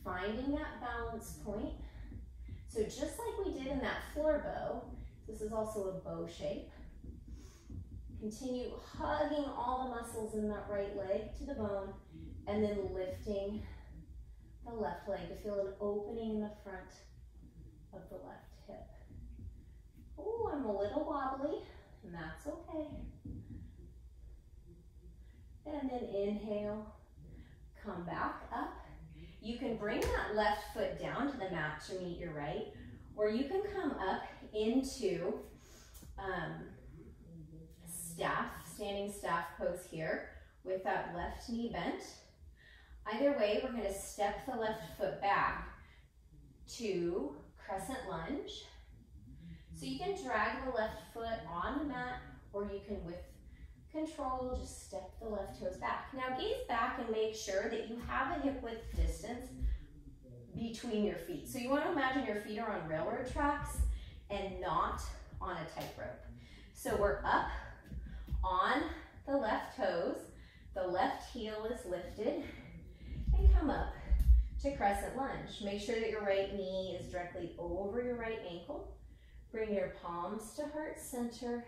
finding that balance point. So just like we did in that floor bow, this is also a bow shape. Continue hugging all the muscles in that right leg to the bone, and then lifting the left leg to feel an opening in the front of the left hip. Oh, I'm a little wobbly, and that's okay. And then inhale, come back up. You can bring that left foot down to the mat to meet your right, or you can come up into standing staff pose here with that left knee bent. Either way, we're going to step the left foot back to crescent lunge. So you can drag the left foot on the mat, or you can, with control, just step the left toes back. Now gaze back and make sure that you have a hip width distance between your feet. So you want to imagine your feet are on railroad tracks and not on a tightrope. So we're up on the left toes, the left heel is lifted, and come up to crescent lunge. Make sure that your right knee is directly over your right ankle. Bring your palms to heart center,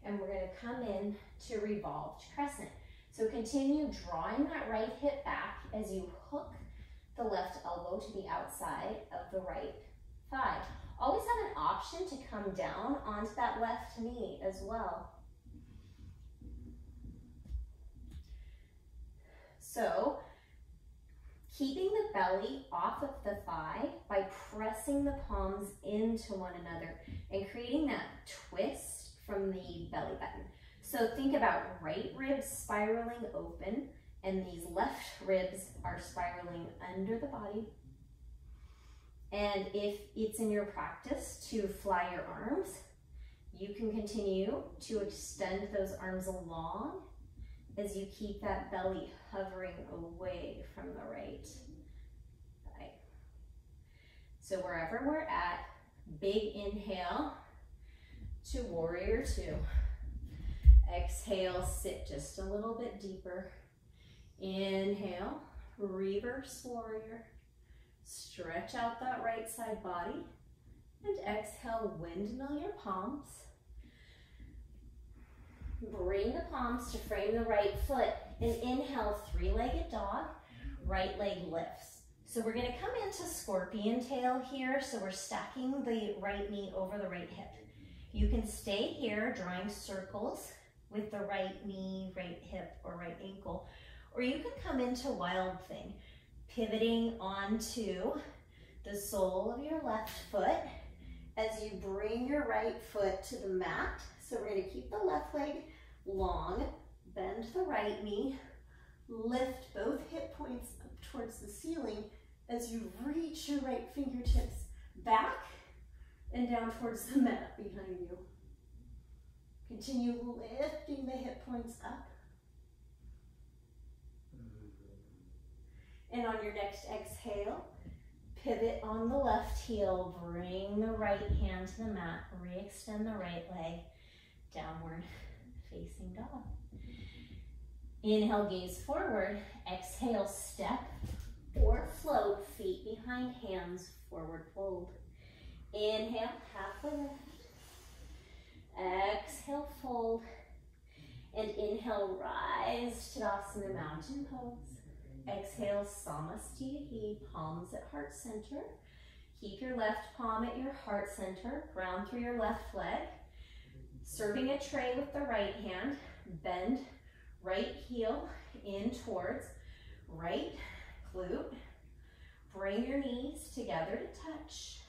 and we're going to come in to revolved crescent. So continue drawing that right hip back as you hook the left elbow to the outside of the right thigh. Always have an option to come down onto that left knee as well. So, keeping the belly off of the thigh by pressing the palms into one another and creating that twist from the belly button. So think about right ribs spiraling open, and these left ribs are spiraling under the body. And if it's in your practice to fly your arms, you can continue to extend those arms along as you keep that belly hovering away from the right thigh. So wherever we're at, big inhale to warrior two. Exhale, sit just a little bit deeper. Inhale, reverse warrior. Stretch out that right side body. And exhale, windmill your palms. Bring the palms to frame the right foot, and inhale, three-legged dog, right leg lifts. So we're going to come into scorpion tail here, so we're stacking the right knee over the right hip. You can stay here drawing circles with the right knee, right hip, or right ankle, or you can come into wild thing, pivoting onto the sole of your left foot as you bring your right foot to the mat. So we're going to keep the left leg long, bend the right knee, lift both hip points up towards the ceiling as you reach your right fingertips back and down towards the mat behind you. Continue lifting the hip points up. And on your next exhale, pivot on the left heel, bring the right hand to the mat, re-extend the right leg, downward facing dog. Inhale, gaze forward. Exhale, step or float, feet behind hands, forward fold. Inhale, halfway lift. Exhale, fold. And inhale, rise to Tadasana, mountain pose. Exhale, Samasthiti, palms at heart center. Keep your left palm at your heart center. Ground through your left leg. Serving a tray with the right hand. Bend right heel in towards right glute. Bring your knees together to touch.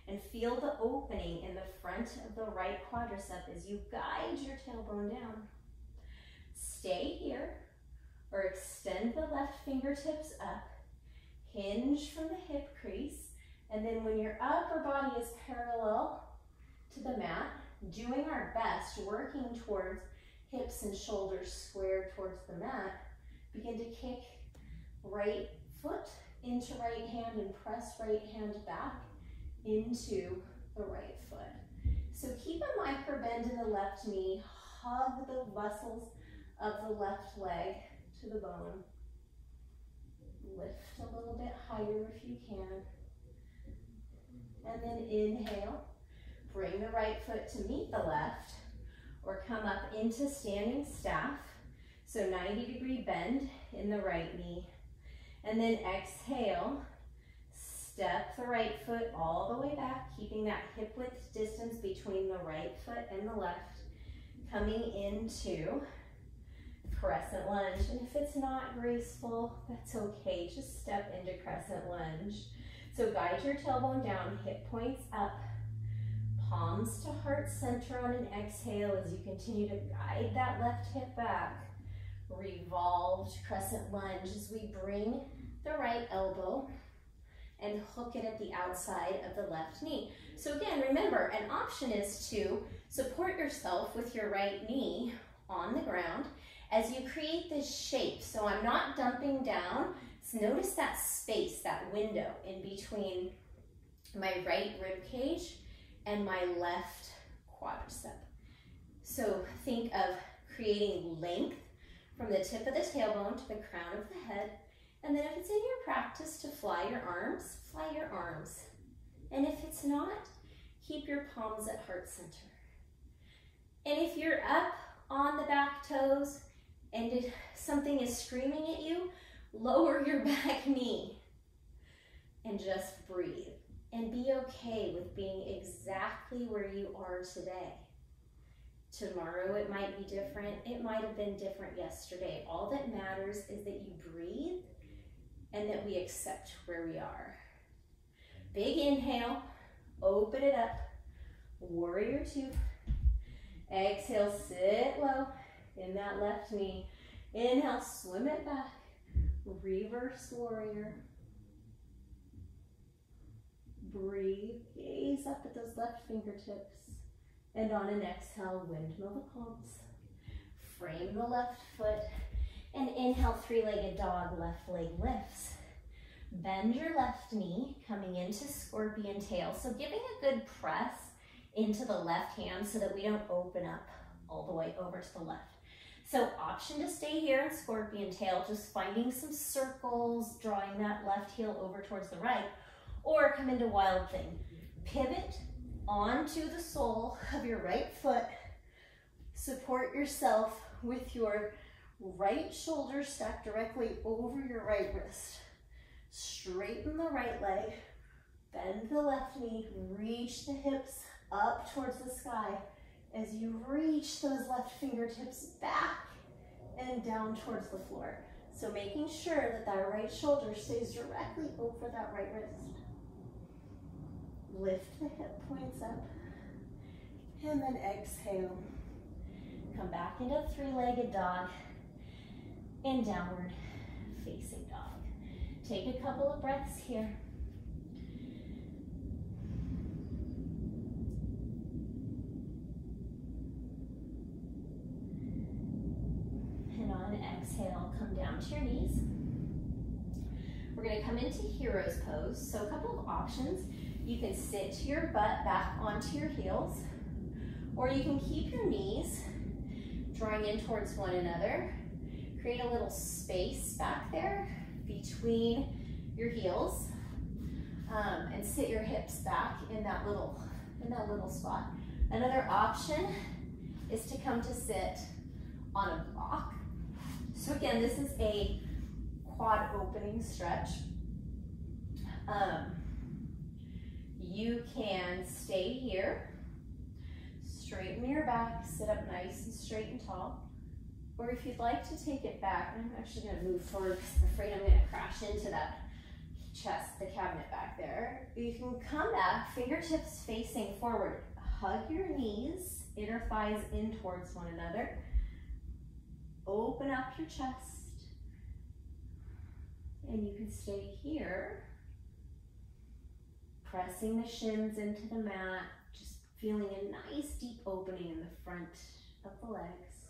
And feel the opening in the front of the right quadricep as you guide your tailbone down. Stay here, or extend the left fingertips up. Hinge from the hip crease. And then when your upper body is parallel to the mat, doing our best, working towards hips and shoulders squared towards the mat, begin to kick right foot into right hand and press right hand back into the right foot. So keep a micro bend in the left knee, hug the muscles of the left leg to the bone. Lift a little bit higher if you can. And then inhale, bring the right foot to meet the left, or come up into standing staff. So 90-degree bend in the right knee. And then exhale, step the right foot all the way back, keeping that hip width distance between the right foot and the left. Coming into crescent lunge. And if it's not graceful, that's okay. Just step into crescent lunge. So guide your tailbone down, hip points up, palms to heart center on an exhale as you continue to guide that left hip back. Revolved crescent lunge as we bring the right elbow and hook it at the outside of the left knee. So again, remember, an option is to support yourself with your right knee on the ground as you create this shape. So I'm not dumping down. So notice that space, that window in between my right rib cage and my left quadricep. So think of creating length from the tip of the tailbone to the crown of the head. And then if it's in your practice to fly your arms, fly your arms. And if it's not, keep your palms at heart center. And if you're up on the back toes and something is screaming at you, lower your back knee and just breathe. And be okay with being exactly where you are today. Tomorrow it might be different. It might have been different yesterday. All that matters is that you breathe and that we accept where we are. Big inhale, open it up, warrior two. Exhale, sit low in that left knee. Inhale, swim it back, reverse warrior. Breathe, gaze up at those left fingertips. And on an exhale, windmill the palms. Frame the left foot. And inhale, three-legged dog, left leg lifts. Bend your left knee, coming into scorpion tail. So giving a good press into the left hand so that we don't open up all the way over to the left. So option to stay here in scorpion tail, just finding some circles, drawing that left heel over towards the right, or come into wild thing. Pivot onto the sole of your right foot. Support yourself with your right shoulder stacked directly over your right wrist. Straighten the right leg, bend the left knee, reach the hips up towards the sky as you reach those left fingertips back and down towards the floor. So making sure that that right shoulder stays directly over that right wrist. Lift the hip points up. And then exhale. Come back into three-legged dog and downward facing dog. Take a couple of breaths here. And on exhale, come down to your knees. We're going to come into hero's pose. So a couple of options. You can sit your butt back onto your heels, or you can keep your knees drawing in towards one another. Create a little space back there between your heels, and sit your hips back in that little spot. Another option is to come to sit on a block. So again, this is a quad opening stretch. You can stay here, straighten your back, sit up nice and straight and tall. Or if you'd like to take it back, I'm actually going to move forward because I'm afraid I'm going to crash into that chest, the cabinet back there. You can come back, fingertips facing forward. Hug your knees, inner thighs in towards one another. Open up your chest. And you can stay here, pressing the shins into the mat, just feeling a nice deep opening in the front of the legs.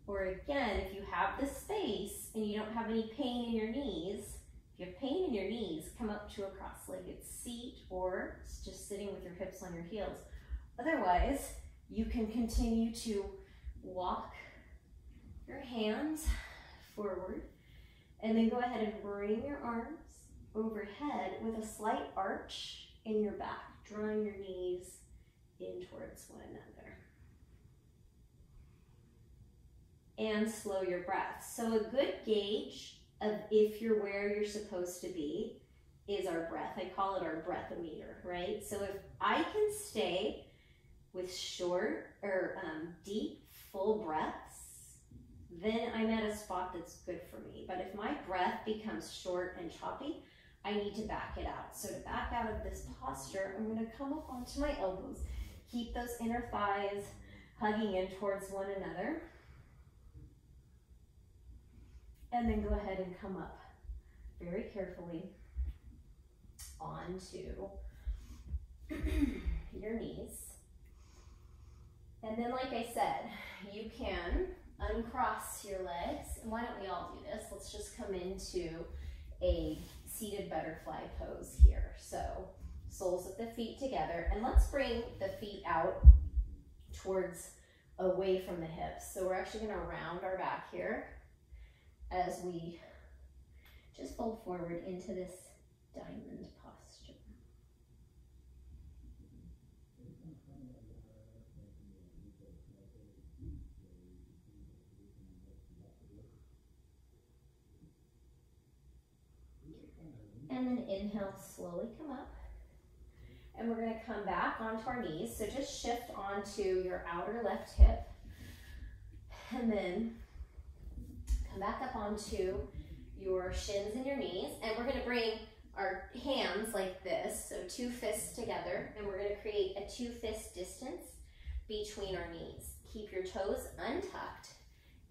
Or again, if you have the space and you don't have any pain in your knees, if you have pain in your knees, come up to a cross-legged seat or just sitting with your hips on your heels. Otherwise, you can continue to walk your hands forward and then go ahead and bring your arms overhead with a slight arch in your back, drawing your knees in towards one another. And slow your breath. So a good gauge of if you're where you're supposed to be is our breath. I call it our breathometer, right? So if I can stay with short or deep, full breaths, then I'm at a spot that's good for me. But if my breath becomes short and choppy, I need to back it out. So to back out of this posture, I'm going to come up onto my elbows. Keep those inner thighs hugging in towards one another. And then go ahead and come up very carefully onto your knees. And then, like I said, you can uncross your legs. And why don't we all do this? Let's just come into a seated butterfly pose here. So soles of the feet together. And let's bring the feet out towards away from the hips. So we're actually going to round our back here as we just fold forward into this diamond posture. And then inhale, slowly come up. And we're going to come back onto our knees. So just shift onto your outer left hip. And then come back up onto your shins and your knees. And we're going to bring our hands like this. So two fists together. And we're going to create a 2-fist distance between our knees. Keep your toes untucked.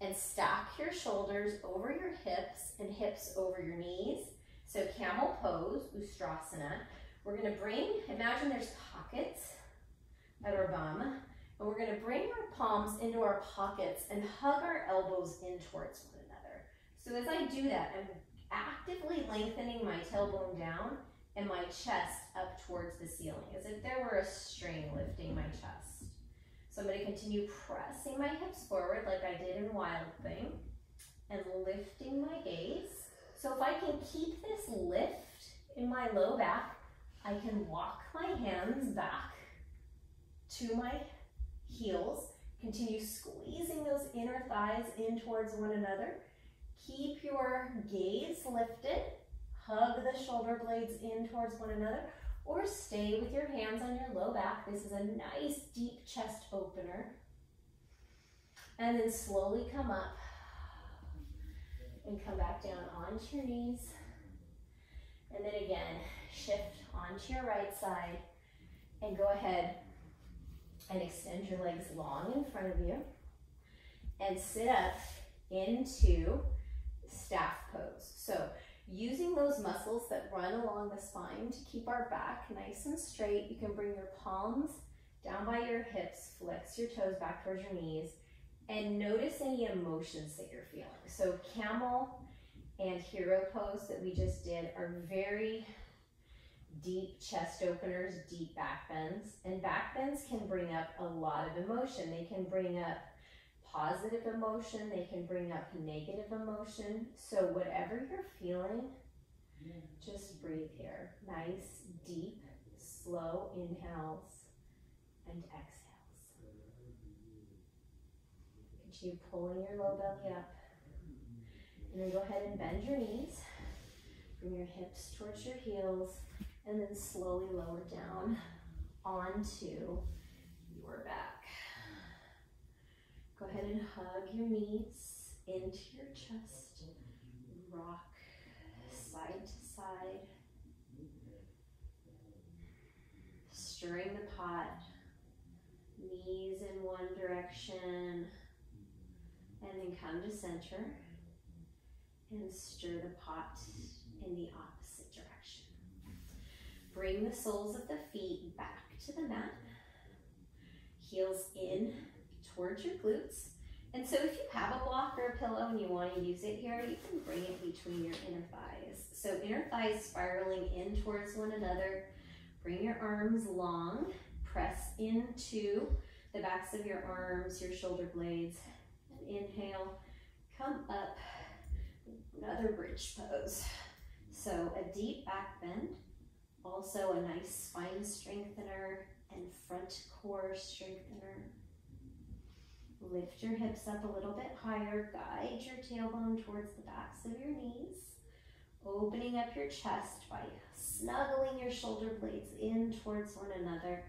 And stack your shoulders over your hips and hips over your knees. So camel pose, Ustrasana. We're going to bring, imagine there's pockets at our bum, and we're going to bring our palms into our pockets and hug our elbows in towards one another. So as I do that, I'm actively lengthening my tailbone down and my chest up towards the ceiling, as if there were a string lifting my chest. So I'm going to continue pressing my hips forward like I did in Wild Thing, and lifting my gaze. So if I can keep this lift in my low back, I can walk my hands back to my heels, continue squeezing those inner thighs in towards one another. Keep your gaze lifted, hug the shoulder blades in towards one another, or stay with your hands on your low back. This is a nice deep chest opener. And then slowly come up. And come back down onto your knees. And then again, shift onto your right side. And go ahead and extend your legs long in front of you and sit up into staff pose. So using those muscles that run along the spine to keep our back nice and straight, you can bring your palms down by your hips, flex your toes back towards your knees, and notice any emotions that you're feeling. So camel and hero pose that we just did are very deep chest openers, deep back bends. And back bends can bring up a lot of emotion. They can bring up positive emotion, they can bring up negative emotion. So whatever you're feeling, just breathe here. Nice, deep, slow inhales and exhales. Continue pulling your low belly up. And then go ahead and bend your knees. Bring your hips towards your heels, and then slowly lower down onto your back. Go ahead and hug your knees into your chest. Rock side to side. Stirring the pot. Knees in one direction. And then come to center. And stir the pot in the opposite direction. Bring the soles of the feet back to the mat. Heels in towards your glutes. And so if you have a block or a pillow and you want to use it here, you can bring it between your inner thighs. So inner thighs spiraling in towards one another. Bring your arms long. Press into the backs of your arms, your shoulder blades. And inhale, come up. Another bridge pose. So a deep back bend, also a nice spine strengthener and front core strengthener. Lift your hips up a little bit higher, guide your tailbone towards the backs of your knees, opening up your chest by snuggling your shoulder blades in towards one another.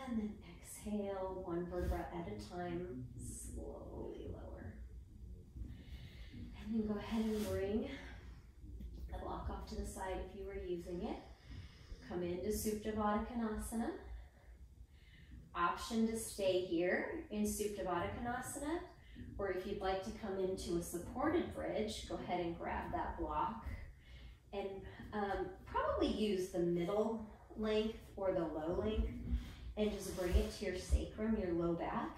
And then exhale, one vertebra at a time, slowly lower. And then go ahead and bring the block off to the side if you were using it. Come into Supta Baddha Konasana. Option to stay here in Supta Baddha Konasana, or if you'd like to come into a supported bridge, go ahead and grab that block and probably use the middle length or the low length and just bring it to your sacrum, your low back,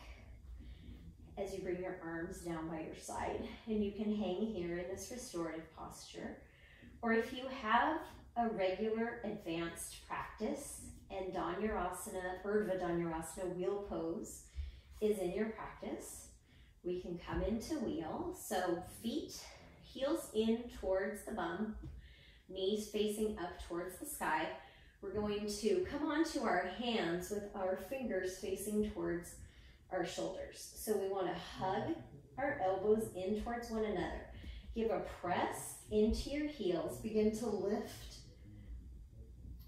as you bring your arms down by your side. And you can hang here in this restorative posture. Or if you have a regular advanced practice and Dhanurasana, Urdhva Dhanurasana, wheel pose is in your practice, we can come into wheel. So feet, heels in towards the bum, knees facing up towards the sky. We're going to come onto our hands with our fingers facing towards our shoulders. So we want to hug our elbows in towards one another. Give a press into your heels. Begin to lift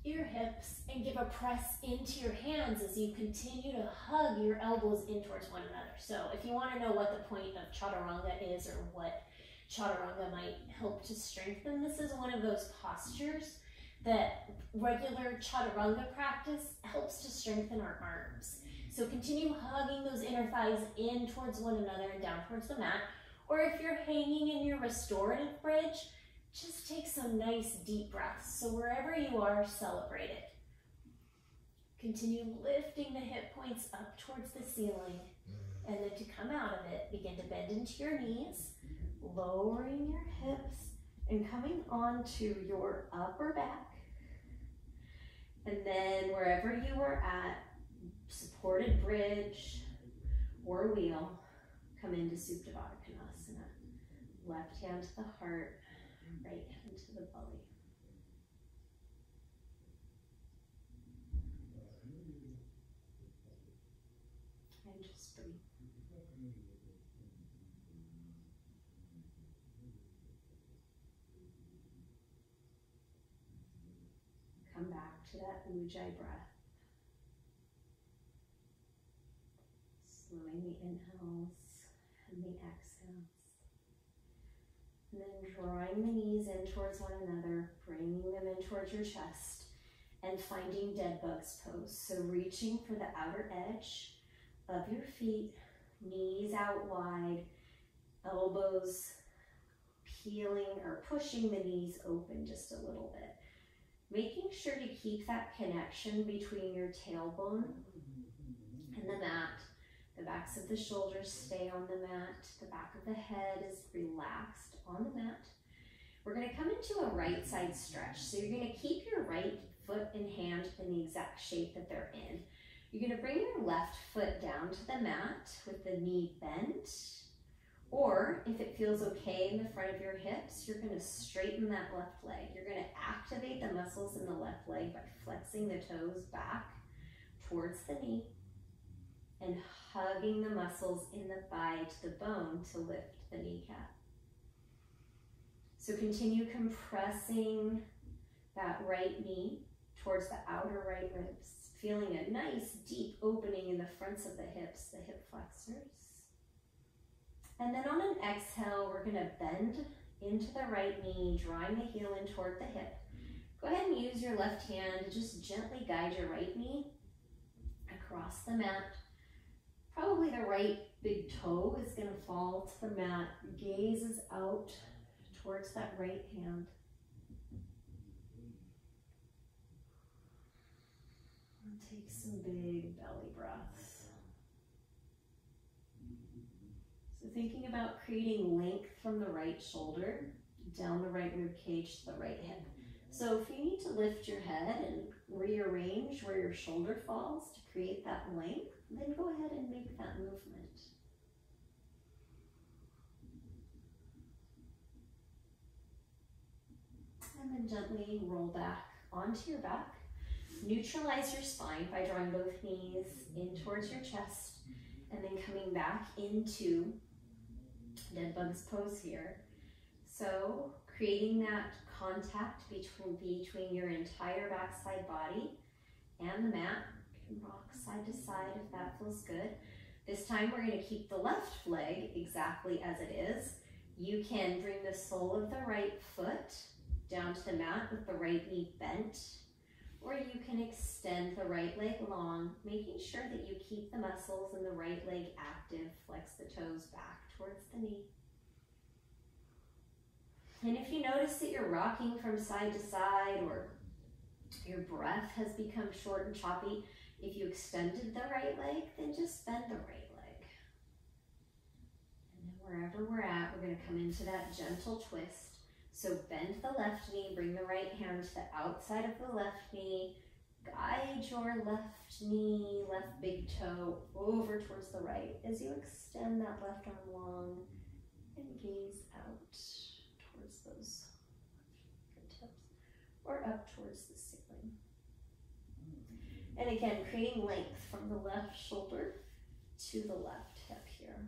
your hips and give a press into your hands as you continue to hug your elbows in towards one another. So if you want to know what the point of chaturanga is or what chaturanga might help to strengthen, this is one of those postures that regular chaturanga practice helps to strengthen our arms. So continue hugging those inner thighs in towards one another and down towards the mat. Or if you're hanging in your restorative bridge, just take some nice deep breaths. So wherever you are, celebrate it. Continue lifting the hip points up towards the ceiling. And then to come out of it, begin to bend into your knees, lowering your hips and coming onto your upper back. And then wherever you are at, supported bridge or wheel, come into Supta Baddha Konasana. Left hand to the heart, right hand to the belly. And just breathe. Come back to that Ujjayi breath. Slowing the inhales and the exhales. And then drawing the knees in towards one another, bringing them in towards your chest. and finding dead bugs pose. So reaching for the outer edge of your feet, knees out wide, elbows peeling or pushing the knees open just a little bit. Making sure to keep that connection between your tailbone and the mat. The backs of the shoulders stay on the mat. The back of the head is relaxed on the mat. We're going to come into a right side stretch. So you're going to keep your right foot and hand in the exact shape that they're in. You're going to bring your left foot down to the mat with the knee bent. Or if it feels okay in the front of your hips, you're going to straighten that left leg. You're going to activate the muscles in the left leg by flexing the toes back towards the knee and hugging the muscles in the thigh to the bone to lift the kneecap. So continue compressing that right knee towards the outer right ribs, feeling a nice deep opening in the fronts of the hips, the hip flexors. And then on an exhale, we're going to bend into the right knee, drawing the heel in toward the hip. Go ahead and use your left hand to just gently guide your right knee across the mat. Probably the right big toe is going to fall to the mat. Gaze is out towards that right hand. And take some big belly breaths. So thinking about creating length from the right shoulder down the right rib cage to the right hip. So if you need to lift your head and rearrange where your shoulder falls to create that length, then go ahead and make that movement. And then gently roll back onto your back. Neutralize your spine by drawing both knees in towards your chest and then coming back into dead bugs pose here. So creating that contact between your entire backside body and the mat. You can rock side to side if that feels good. This time we're going to keep the left leg exactly as it is. You can bring the sole of the right foot down to the mat with the right knee bent, or you can extend the right leg long, making sure that you keep the muscles in the right leg active. Flex the toes back towards the knee. And if you notice that you're rocking from side to side or your breath has become short and choppy, if you extended the right leg, then just bend the right leg. And then wherever we're at, we're going to come into that gentle twist. So bend the left knee, bring the right hand to the outside of the left knee, guide your left knee, left big toe over towards the right as you extend that left arm long and gaze out towards those fingertips or up towards the ceiling. And again, creating length from the left shoulder to the left hip here.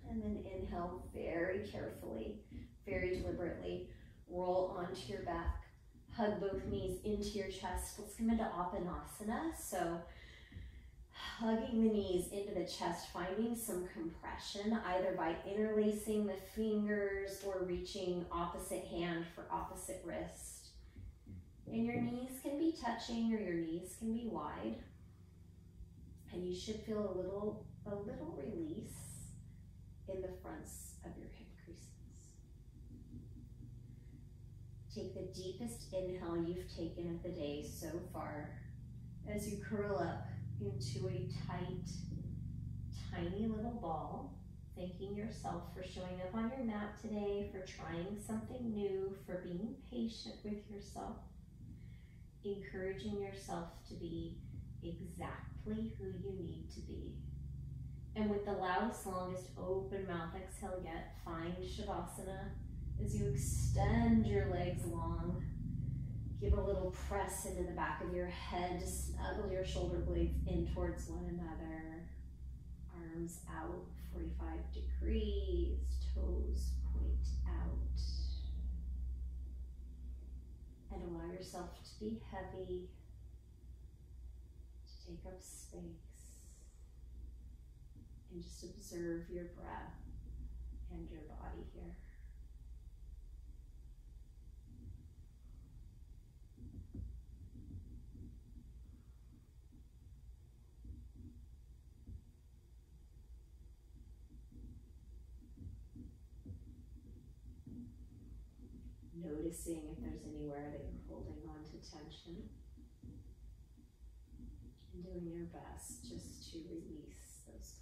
And then inhale very carefully, very deliberately. Roll onto your back. Hug both knees into your chest. Let's come into Appanasana. So hugging the knees into the chest, finding some compression, either by interlacing the fingers or reaching opposite hand for opposite wrist. And your knees can be touching or your knees can be wide. And you should feel a little release in the fronts of your hip creases. Take the deepest inhale you've taken of the day so far as you curl up into a tight, tiny little ball, thanking yourself for showing up on your mat today, for trying something new, for being patient with yourself, encouraging yourself to be exactly who you need to be. And with the loudest, longest open mouth exhale yet, find Shavasana as you extend your legs long. Give a little press into the back of your head, snuggle your shoulder blades in towards one another. Arms out 45 degrees, toes point out. And allow yourself to be heavy, to take up space and just observe your breath and your body here. Noticing if there's anywhere that you're holding on to tension. And doing your best just to release those places.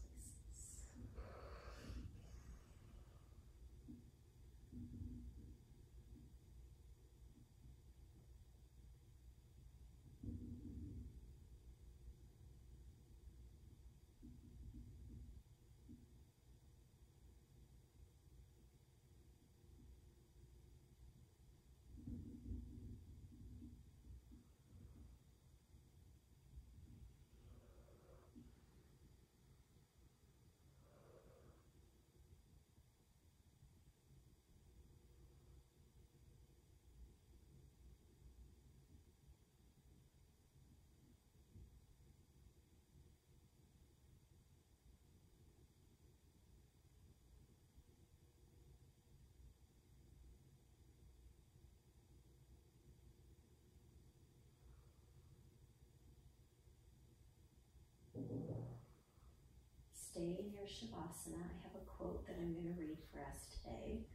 Stay in your Shavasana. I have a quote that I'm going to read for us today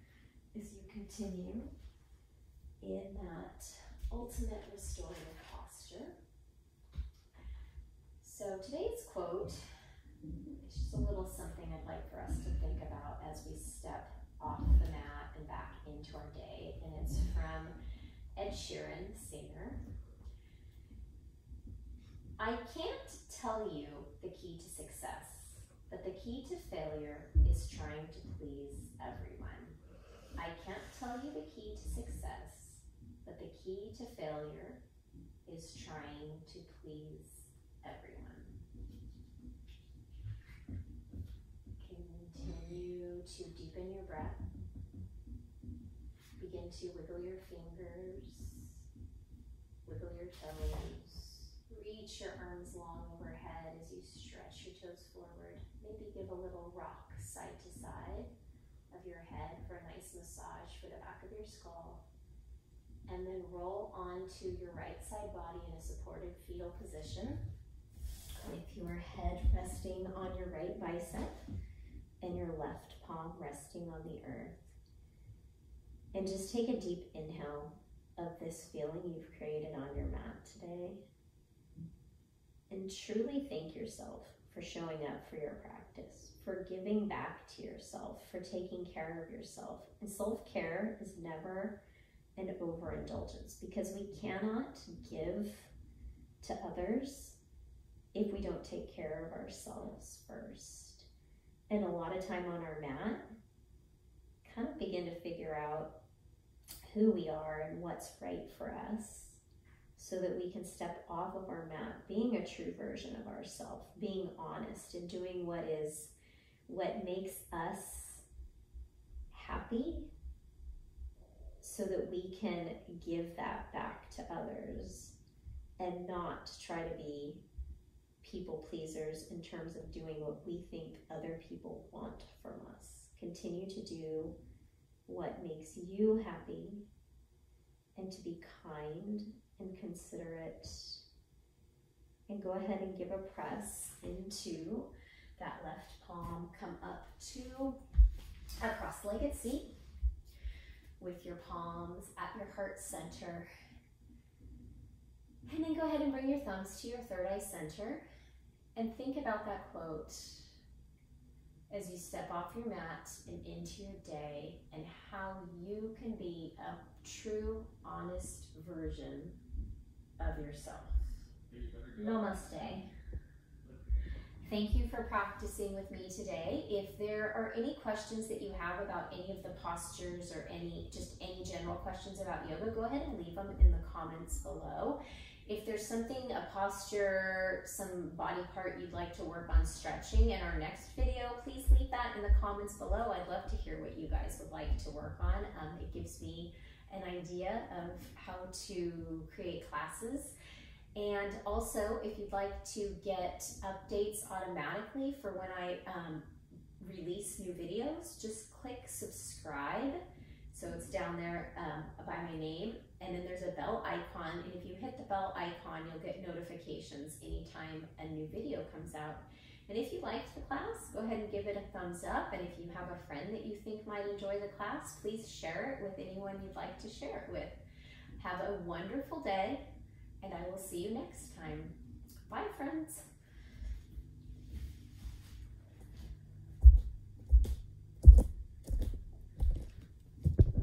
as you continue in that ultimate restorative posture. So today's quote is just a little something I'd like for us to think about as we step off the mat and back into our day. And it's from Ed Sheeran, the singer. I can't tell you the key to success, but the key to failure is trying to please everyone. I can't tell you the key to success, but the key to failure is trying to please everyone. Continue to deepen your breath. Begin to wiggle your fingers, wiggle your toes. Reach your arms long overhead as you stretch your toes forward. Maybe give a little rock side to side of your head for a nice massage for the back of your skull. And then roll onto your right side body in a supported fetal position with your head resting on your right bicep and your left palm resting on the earth. And just take a deep inhale of this feeling you've created on your mat today. And truly thank yourself for showing up for your practice, for giving back to yourself, for taking care of yourself. And self-care is never an overindulgence, because we cannot give to others if we don't take care of ourselves first. And a lot of time on our mat, kind of begin to figure out who we are and what's right for us, so that we can step off of our mat being a true version of ourselves, being honest and doing what makes us happy, so that we can give that back to others and not try to be people pleasers in terms of doing what we think other people want from us. Continue to do what makes you happy and to be kind and considerate, and go ahead and give a press into that left palm. Come up to a cross-legged seat with your palms at your heart center. And then go ahead and bring your thumbs to your third eye center and think about that quote as you step off your mat and into your day, and how you can be a true, honest version of yourself. Namaste. Thank you for practicing with me today. If there are any questions that you have about any of the postures, or any general questions about yoga, go ahead and leave them in the comments below. If there's something, a posture, some body part you'd like to work on stretching in our next video, please leave that in the comments below. I'd love to hear what you guys would like to work on. It gives me an idea of how to create classes. And also, if you'd like to get updates automatically for when I release new videos, just click subscribe. So it's down there by my name, and then there's a bell icon, and if you hit the bell icon, you'll get notifications anytime a new video comes out. And if you liked the class, go ahead and give it a thumbs up, and if you have a friend that you think might enjoy the class, please share it with anyone you'd like to share it with. Have a wonderful day, and I will see you next time. Bye, friends.